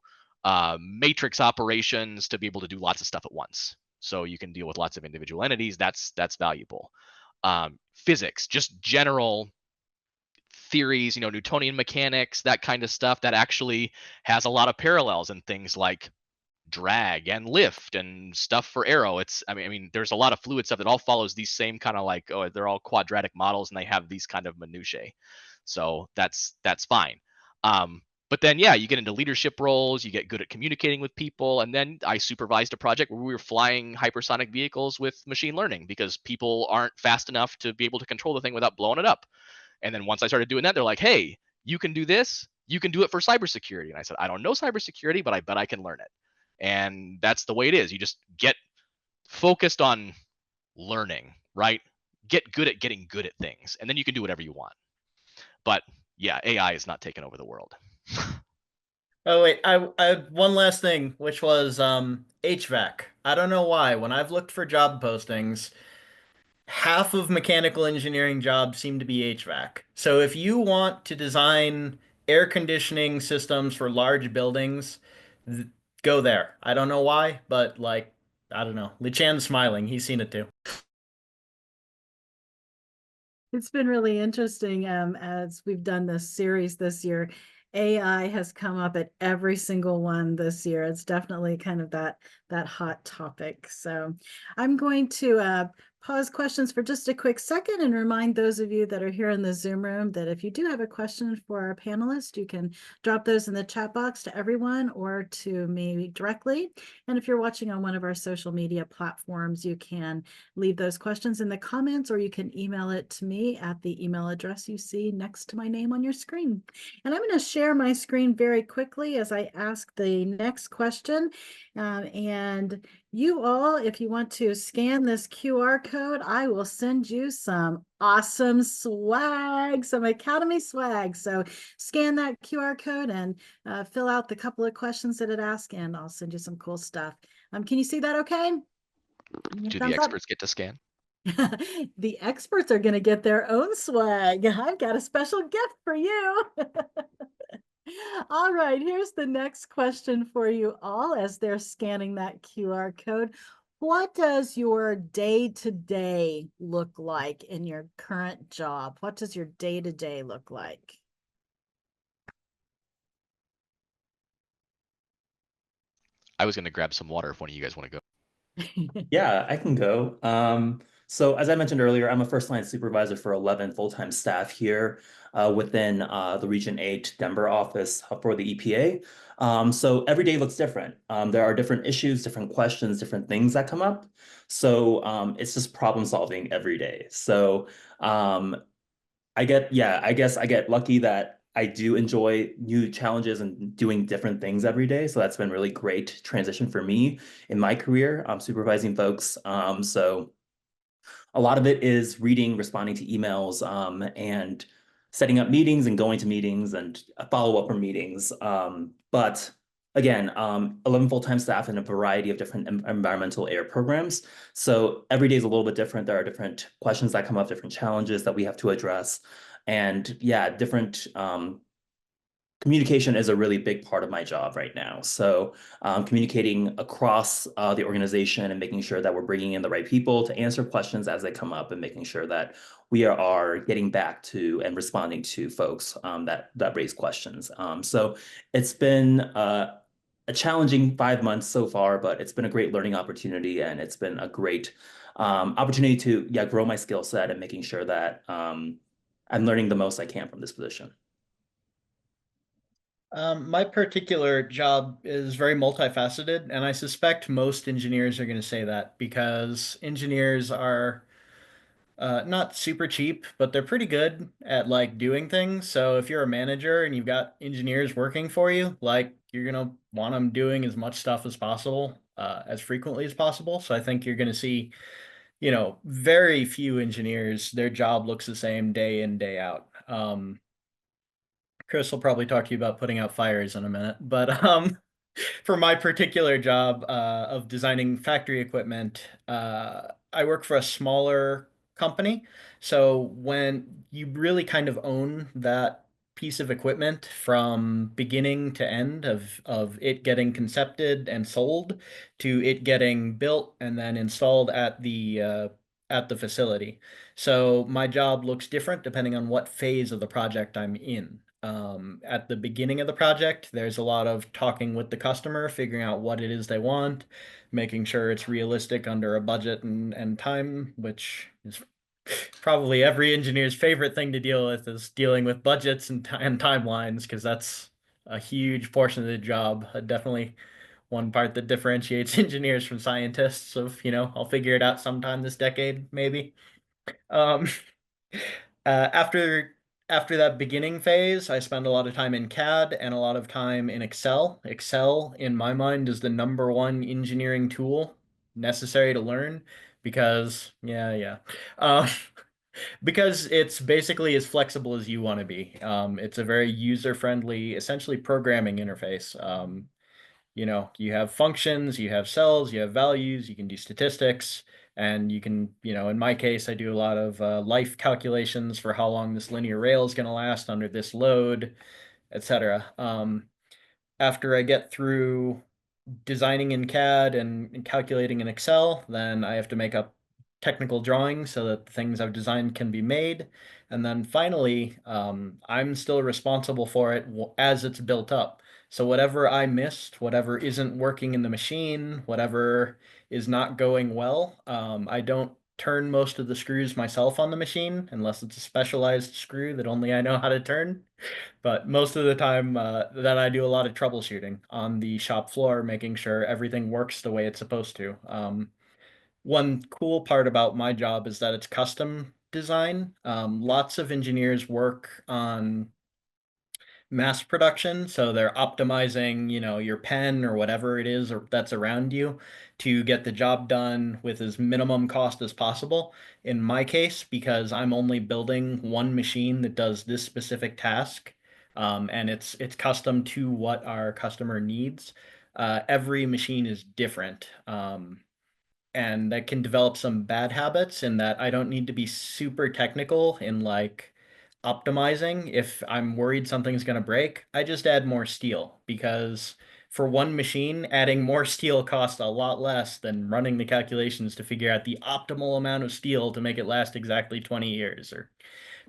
matrix operations to be able to do lots of stuff at once. So you can deal with lots of individual entities. That's valuable. Physics, just general theories, Newtonian mechanics, that kind of stuff that actually has a lot of parallels in things like drag and lift and stuff for aero. I mean, there's a lot of fluid stuff that all follows these same kind of like, they're all quadratic models and they have these kind of minutiae. So that's fine. But then, yeah, you get into leadership roles, you get good at communicating with people. And then I supervised a project where we were flying hypersonic vehicles with machine learning because people aren't fast enough to be able to control the thing without blowing it up. And then once I started doing that, they're like, hey, you can do this. You can do it for cybersecurity. And I said, I don't know cybersecurity, but I bet I can learn it. And that's the way it is. You just get focused on learning, right? Get good at getting good at things, and then you can do whatever you want. But yeah, AI is not taking over the world. Oh wait, I had one last thing, which was HVAC. I don't know why. When I've looked for job postings, half of mechanical engineering jobs seem to be HVAC. So if you want to design air conditioning systems for large buildings, go there. I don't know why, but like, I don't know. Lichan's smiling. He's seen it too. It's been really interesting as we've done this series this year. AI has come up at every single one this year. It's definitely kind of that hot topic. So I'm going to pause questions for just a quick second and remind those of you that are here in the Zoom room that if you do have a question for our panelists, you can drop those in the chat box to everyone or to me directly. And if you're watching on one of our social media platforms, you can leave those questions in the comments or you can email it to me at the email address you see next to my name on your screen. And I'm going to share my screen very quickly as I ask the next question. And You all, if you want to scan this QR code, I will send you some awesome swag, some Academy swag. So scan that QR code and fill out the couple of questions that it asks, and I'll send you some cool stuff. Can you see that okay? Do the Thumbs up. experts get to scan? The experts are going to get their own swag. I've got a special gift for you. All right, here's the next question for you all as they're scanning that QR code. What does your day-to-day look like in your current job? What does your day-to-day look like? I was going to grab some water if one of you guys want to go. Yeah, I can go. So as I mentioned earlier, I'm a first line supervisor for 11 full-time staff here within the Region 8 Denver office for the EPA. So every day looks different. There are different issues, different questions, different things that come up. So it's just problem solving every day. So I guess I get lucky that I do enjoy new challenges and doing different things every day. So that's been really great transition for me in my career, supervising folks. So a lot of it is reading, responding to emails, and setting up meetings and going to meetings and follow up from meetings. But again, 11 full-time staff in a variety of different environmental air programs. So every day is a little bit different. There are different questions that come up, different challenges that we have to address. And yeah, different communication is a really big part of my job right now. So communicating across the organization and making sure that we're bringing in the right people to answer questions as they come up and making sure that we are getting back to and responding to folks that raise questions. So it's been a challenging 5 months so far, but it's been a great learning opportunity, and it's been a great opportunity to grow my skill set and making sure that I'm learning the most I can from this position. My particular job is very multifaceted, and I suspect most engineers are going to say that because engineers are not super cheap, but they're pretty good at like doing things. So if you're a manager and you've got engineers working for you, like you're gonna want them doing as much stuff as possible, as frequently as possible. So I think you're gonna see, very few engineers, their job looks the same day in, day out. Chris will probably talk to you about putting out fires in a minute, but for my particular job of designing factory equipment, I work for a smaller company. So when you really kind of own that piece of equipment from beginning to end of it getting concepted and sold to it getting built and then installed at the facility. So my job looks different depending on what phase of the project I'm in. At the beginning of the project, there's a lot of talking with the customer, figuring out what it is they want, making sure it's realistic under a budget and time, which is probably every engineer's favorite thing to deal with is dealing with budgets and timelines, because that's a huge portion of the job. Definitely one part that differentiates engineers from scientists of, I'll figure it out sometime this decade, maybe. Um, after that beginning phase, I spend a lot of time in CAD and a lot of time in Excel. Excel, in my mind, is the number one engineering tool necessary to learn because, uh, because it's basically as flexible as you want to be. It's a very user-friendly, essentially programming interface. You have functions, you have cells, you have values, you can do statistics, and you can, in my case, I do a lot of life calculations for how long this linear rail is going to last under this load, etc. After I get through designing in CAD and calculating in Excel, then I have to make up technical drawings so that the things I've designed can be made. And then finally, I'm still responsible for it as it's built up. So whatever I missed, whatever isn't working in the machine, whatever is not going well, I don't turn most of the screws myself on the machine unless it's a specialized screw that only I know how to turn. But most of the time, that I do a lot of troubleshooting on the shop floor, making sure everything works the way it's supposed to. One cool part about my job is that it's custom design. Lots of engineers work on mass production. So they're optimizing, your pen or whatever it is or that's around you to get the job done with as minimum cost as possible. In my case, because I'm only building one machine that does this specific task, and it's custom to what our customer needs. Every machine is different. And that can develop some bad habits in that I don't need to be super technical in like optimizing. If I'm worried something's going to break, I just add more steel because for one machine, adding more steel costs a lot less than running the calculations to figure out the optimal amount of steel to make it last exactly 20 years or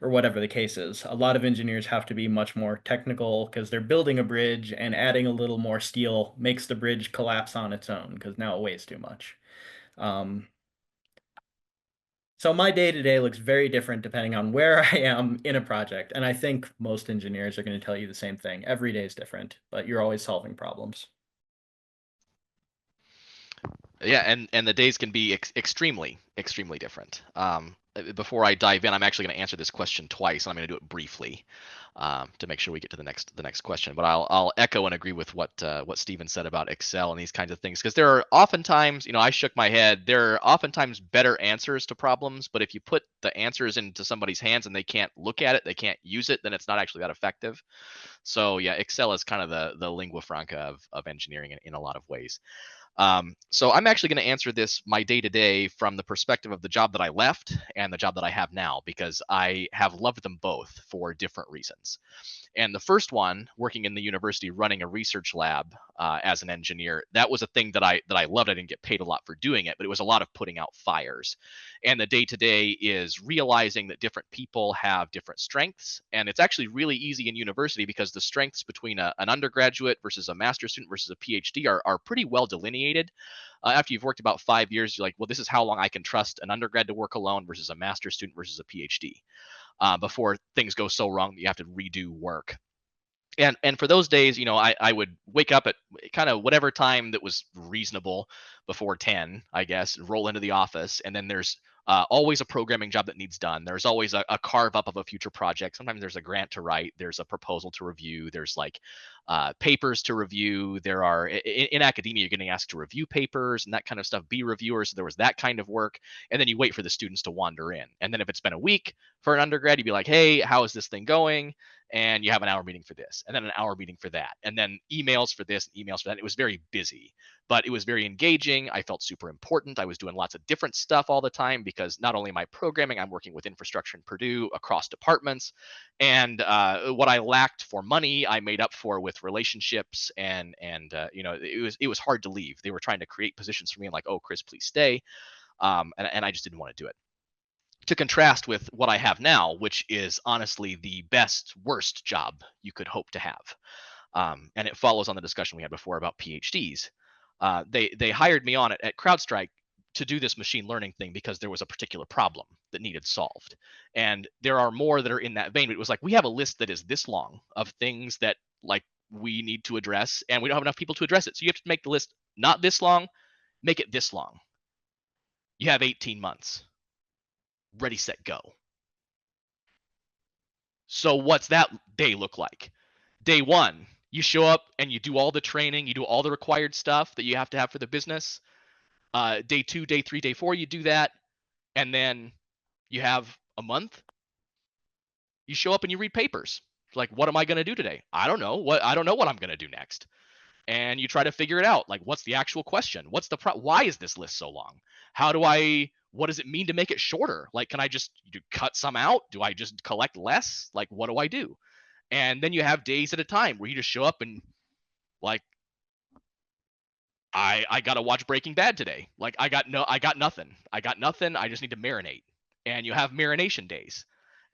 whatever the case is. A lot of engineers have to be much more technical because they're building a bridge and adding a little more steel makes the bridge collapse on its own because now it weighs too much. Um, so my day-to-day looks very different depending on where I am in a project. And I think most engineers are going to tell you the same thing. Every day is different, but you're always solving problems. Yeah, and the days can be extremely different. Before I dive in, I'm actually going to answer this question twice, and I'm going to do it briefly to make sure we get to the next question. But I'll echo and agree with what Steven said about Excel and these kinds of things, because there are oftentimes, I shook my head. There are oftentimes better answers to problems, but if you put the answers into somebody's hands and they can't look at it, they can't use it, then it's not actually that effective. So yeah, Excel is kind of the lingua franca of engineering in a lot of ways. So I'm actually going to answer this my day to day from the perspective of the job that I left and the job that I have now, because I have loved them both for different reasons. And the first one, working in the university, running a research lab as an engineer, that was a thing that I loved. I didn't get paid a lot for doing it, but it was a lot of putting out fires. And the day to day is realizing that different people have different strengths, and it's actually really easy in university because the strengths between an undergraduate versus a master's student versus a PhD are pretty well delineated. After you've worked about 5 years, you're like, well, this is how long I can trust an undergrad to work alone versus a master's student versus a PhD. Before things go so wrong that you have to redo work. And for those days, I would wake up at kind of whatever time that was reasonable before 10, I guess, roll into the office, and then there's always a programming job that needs done. There's always a carve up of a future project. Sometimes there's a grant to write. There's a proposal to review. There's like papers to review. There are in academia, you're getting asked to review papers and that kind of stuff. Be reviewers. So there was that kind of work, and then you wait for the students to wander in. And then if it's been a week for an undergrad, you'd be like, hey, how is this thing going? And you have an hour meeting for this, and then an hour meeting for that, and then emails for this and emails for that. It was very busy, but it was very engaging. I felt super important. I was doing lots of different stuff all the time because not only am I programming, I'm working with infrastructure in Purdue across departments. And what I lacked for money, I made up for with relationships. And it was hard to leave. They were trying to create positions for me and like, oh, Chris, please stay. And I just didn't want to do it. To contrast with what I have now, which is honestly the best, worst job you could hope to have. And it follows on the discussion we had before about PhDs. They hired me on at CrowdStrike to do this machine learning thing because there was a particular problem that needed solved. And there are more that are in that vein, but it was like, we have a list that is this long of things that like we need to address, and we don't have enough people to address it. So you have to make the list not this long, make it this long. You have 18 months. Ready, set, go. So what's that day look like? Day one, you show up and you do all the training, you do all the required stuff that you have to have for the business. Day two, day three, day four, you do that, and then you have a month. You show up and you read papers. Like, what am I going to do today? I don't know what I'm going to do next. And you try to figure it out. Like, what's the actual question? What's the why is this list so long? What does it mean to make it shorter? Like, can I just cut some out? Do I just collect less? Like, what do I do? And then you have days at a time where you just show up and like, I got to watch Breaking Bad today. Like, I got nothing. I just need to marinate. And you have marination days.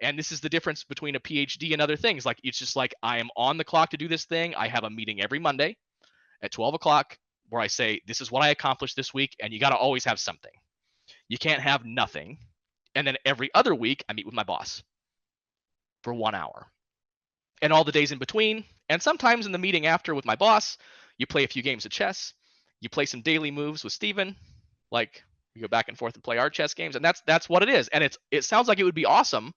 And this is the difference between a PhD and other things. Like, it's just like, I am on the clock to do this thing. I have a meeting every Monday at 12 o'clock where I say, this is what I accomplished this week. And you got to always have something. You can't have nothing. And then every other week, I meet with my boss for 1 hour. And all the days in between, and sometimes in the meeting after with my boss, you play a few games of chess. You play some daily moves with Steven. Like, we go back and forth and play our chess games. And that's what it is. And it sounds like it would be awesome,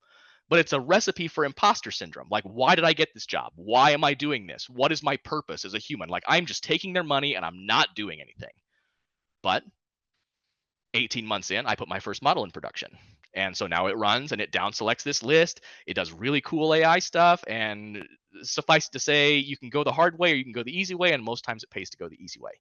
but it's a recipe for imposter syndrome. Like, why did I get this job? Why am I doing this? What is my purpose as a human? Like, I'm just taking their money and I'm not doing anything. But 18 months in, I put my first model in production. And so now it runs and it down selects this list. It does really cool AI stuff. And suffice to say, you can go the hard way or you can go the easy way. And most times it pays to go the easy way.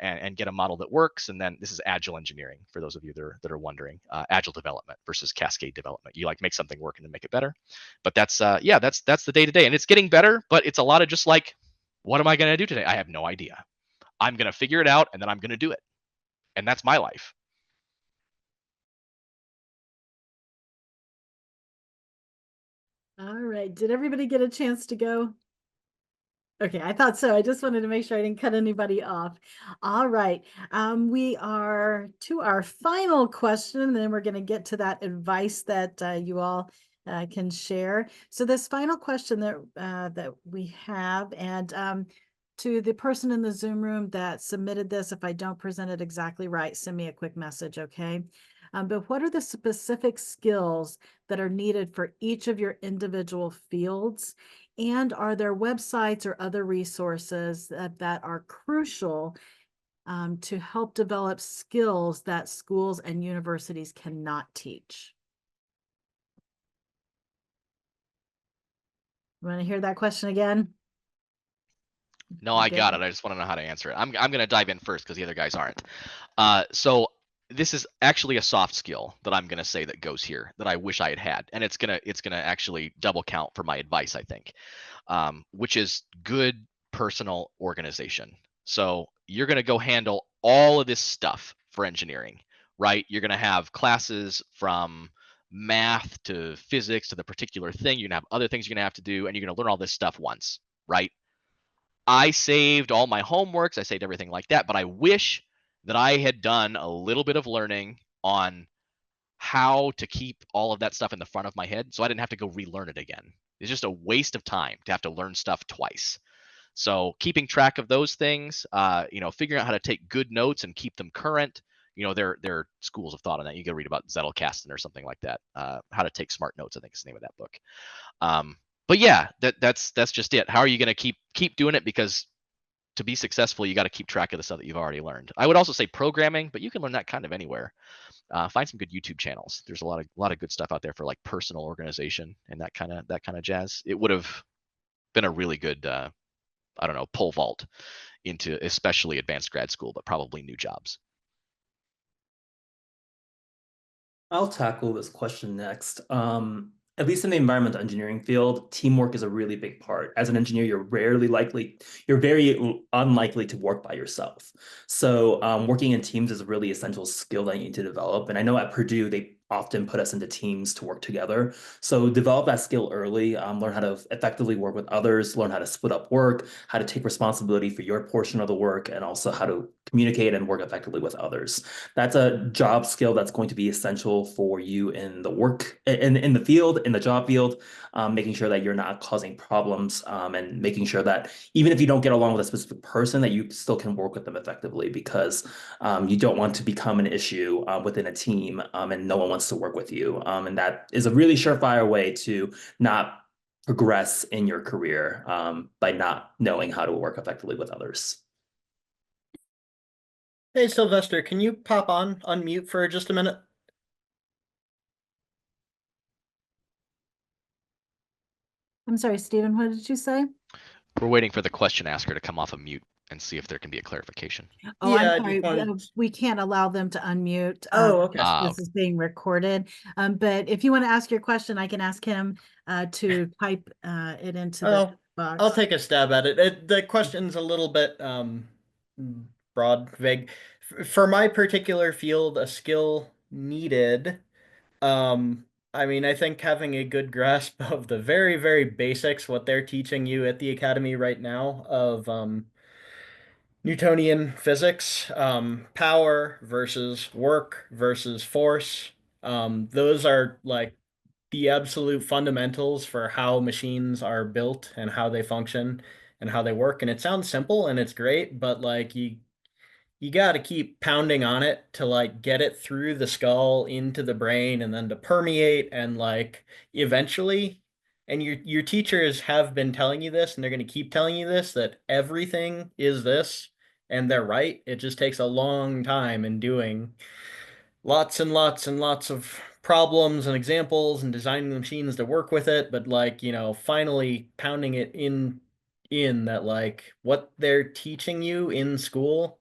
And get a model that works. And then this is agile engineering for those of you that are wondering, agile development versus cascade development. You like make something work and then make it better. But that's the day to day, and it's getting better. But it's a lot of just like, what am I going to do today? I have no idea. I'm going to figure it out and then I'm going to do it, and that's my life. All right. Did everybody get a chance to go? Okay, I thought so. I just wanted to make sure I didn't cut anybody off. All right. We are to our final question, and then we're going to get to that advice that you all can share. So this final question that we have, and to the person in the Zoom room that submitted this, if I don't present it exactly right, send me a quick message, okay? But what are the specific skills that are needed for each of your individual fields? And are there websites or other resources that are crucial to help develop skills that schools and universities cannot teach? Want to hear that question again? No, I got it. I just want to know how to answer it. I'm going to dive in first because the other guys aren't. So this is actually a soft skill that I'm going to say that goes here that I wish I had had, and it's gonna actually double count for my advice, I think, which is good personal organization. So you're going to go handle all of this stuff for engineering, right? You're going to have classes from math to physics to the particular thing. You're going to have other things you're going to have to do, and you're going to learn all this stuff once, right? I saved all my homeworks, I saved everything like that, but I wish that I had done a little bit of learning on how to keep all of that stuff in the front of my head so I didn't have to go relearn it again. It's just a waste of time to have to learn stuff twice. So keeping track of those things, figuring out how to take good notes and keep them current. There are schools of thought on that. You can read about Zettelkasten or something like that. How to take smart notes, I think is the name of that book. But yeah, that's just it. How are you going to keep doing it? Because to be successful, you got to keep track of the stuff that you've already learned. I would also say programming, but you can learn that kind of anywhere. Find some good YouTube channels. There's a lot of good stuff out there for like personal organization and that kind of jazz. It would have been a really good pole vault into especially advanced grad school, but probably new jobs. I'll tackle this question next. At least in the environmental engineering field, teamwork is a really big part. As an engineer, you're very unlikely to work by yourself. So working in teams is a really essential skill that you need to develop. And I know at Purdue, they often put us into teams to work together. So develop that skill early, learn how to effectively work with others, learn how to split up work, how to take responsibility for your portion of the work, and also how to communicate and work effectively with others. That's a job skill that's going to be essential for you in the work, in the field, in the job field, making sure that you're not causing problems, and making sure that even if you don't get along with a specific person, that you still can work with them effectively, because you don't want to become an issue within a team, and no one wants to work with you. And that is a really surefire way to not progress in your career, by not knowing how to work effectively with others. Hey, Sylvester, can you pop on unmute for just a minute? I'm sorry, Stephen, what did you say? We're waiting for the question asker to come off of mute and see if there can be a clarification. Oh, Yeah, I I'm sorry. just wanted- We can't allow them to unmute. Oh, okay. This is being recorded. But if you want to ask your question, I can ask him to type it into the box. I'll take a stab at it. The question's a little bit broad, vague. For my particular field, a skill needed. I think having a good grasp of the very, very basics, what they're teaching you at the academy right now of Newtonian physics, power versus work versus force. Those are like the absolute fundamentals for how machines are built and how they function and how they work. And it sounds simple and it's great, but like you you got to keep pounding on it to like get it through the skull into the brain and then to permeate and like eventually, and your teachers have been telling you this and they're going to keep telling you this, that everything is this, and they're right. It just takes a long time in doing lots and lots and lots of problems and examples and designing the machines to work with it, but like, finally pounding it in that like what they're teaching you in school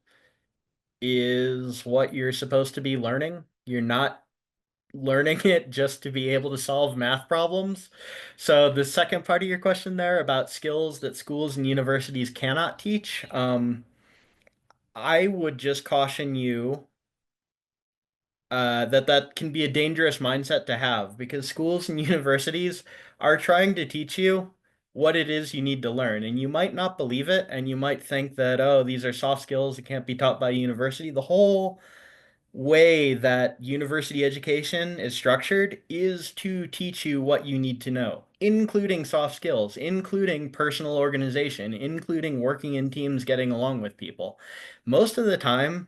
is what you're supposed to be learning. You're not learning it just to be able to solve math problems. So the second part of your question there about skills that schools and universities cannot teach, I would just caution you that can be a dangerous mindset to have because schools and universities are trying to teach you what it is you need to learn. And you might not believe it, and you might think that, oh, these are soft skills that can't be taught by a university. The whole way that university education is structured is to teach you what you need to know, including soft skills, including personal organization, including working in teams, getting along with people. Most of the time,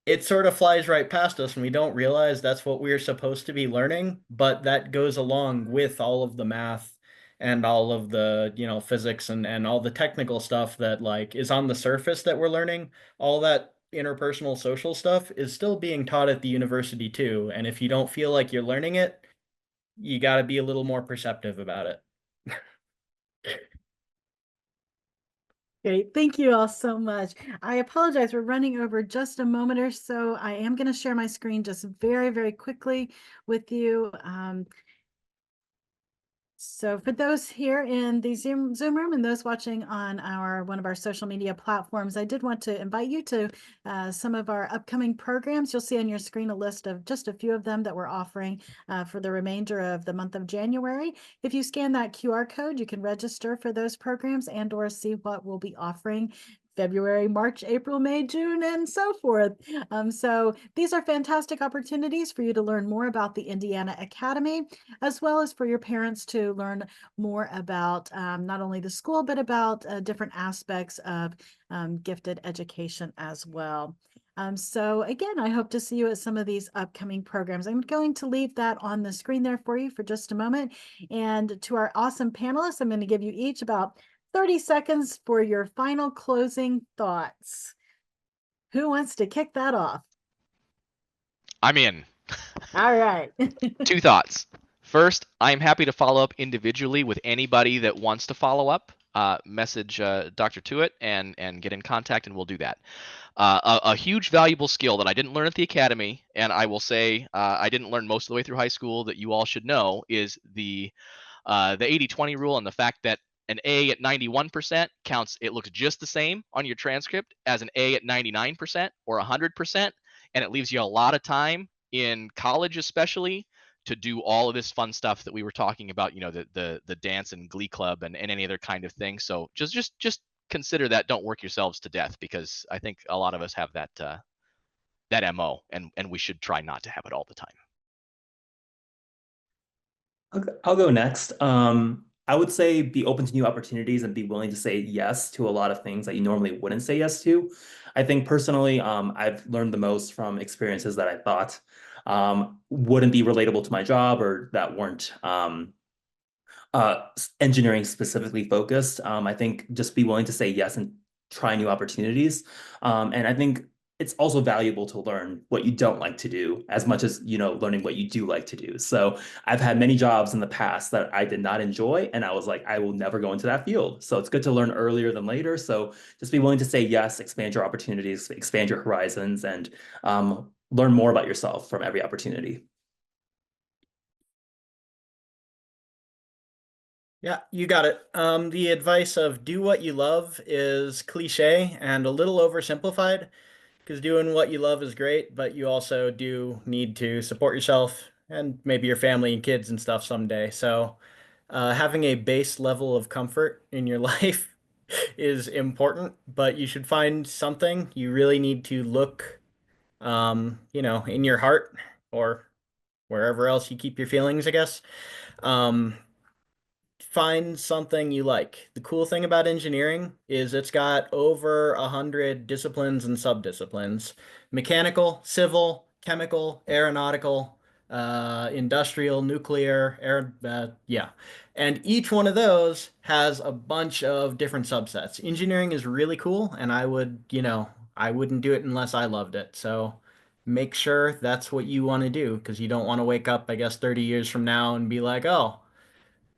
it sort of flies right past us and we don't realize that's what we're supposed to be learning, but that goes along with all of the math and all of the, physics and all the technical stuff that like is on the surface that we're learning. All that interpersonal social stuff is still being taught at the university too. And if you don't feel like you're learning it, you got to be a little more perceptive about it. Great. Thank you all so much. I apologize. We're running over just a moment or so. I am going to share my screen just very, very quickly with you. So for those here in the Zoom room and those watching on one of our social media platforms, I did want to invite you to some of our upcoming programs. You'll see on your screen a list of just a few of them that we're offering for the remainder of the month of January. If you scan that QR code, you can register for those programs and or see what we'll be offering February, March, April, May, June, and so forth. So these are fantastic opportunities for you to learn more about the Indiana Academy, as well as for your parents to learn more about not only the school, but about different aspects of gifted education as well. So again, I hope to see you at some of these upcoming programs. I'm going to leave that on the screen there for you for just a moment. And to our awesome panelists, I'm going to give you each about 30 seconds for your final closing thoughts. Who wants to kick that off? I'm in. All right. Two thoughts. First, I'm happy to follow up individually with anybody that wants to follow up. Message Dr. Tuite and get in contact, and we'll do that. A huge valuable skill that I didn't learn at the academy, and I will say I didn't learn most of the way through high school, that you all should know, is the 80-20 rule, and the fact that an A at 91% counts. It looks just the same on your transcript as an A at 99% or 100%, and it leaves you a lot of time in college, especially, to do all of this fun stuff that we were talking about. The dance and glee club and any other kind of thing. So just consider that. Don't work yourselves to death, because I think a lot of us have that MO, and we should try not to have it all the time. I'll go next. I would say be open to new opportunities and be willing to say yes to a lot of things that you normally wouldn't say yes to. I think personally, I've learned the most from experiences that I thought wouldn't be relatable to my job, or that weren't engineering specifically focused. I think just be willing to say yes and try new opportunities. And I think it's also valuable to learn what you don't like to do as much as, learning what you do like to do. So I've had many jobs in the past that I did not enjoy, and I was like, I will never go into that field. So it's good to learn earlier than later. So just be willing to say yes, expand your opportunities, expand your horizons, and learn more about yourself from every opportunity. Yeah, you got it. The advice of do what you love is cliche and a little oversimplified, because doing what you love is great, but you also do need to support yourself and maybe your family and kids and stuff someday. So, having a base level of comfort in your life is important, but you should find something. You really need to look, in your heart or wherever else you keep your feelings, I guess. Um, find something you like. The cool thing about engineering is it's got over 100 disciplines and subdisciplines: mechanical, civil, chemical, aeronautical, industrial, nuclear, yeah. And each one of those has a bunch of different subsets. Engineering is really cool, and I would, I wouldn't do it unless I loved it. So make sure that's what you want to do, because you don't want to wake up, I guess, 30 years from now and be like, oh,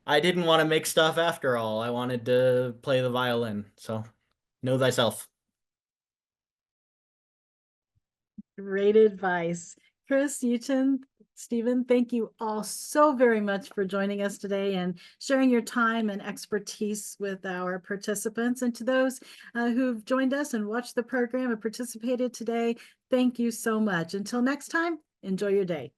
I didn't want to make stuff after all. I wanted to play the violin. So know thyself. Great advice. Chris, Euchen, Stephen, thank you all so very much for joining us today and sharing your time and expertise with our participants. And to those who've joined us and watched the program and participated today, thank you so much. Until next time, enjoy your day.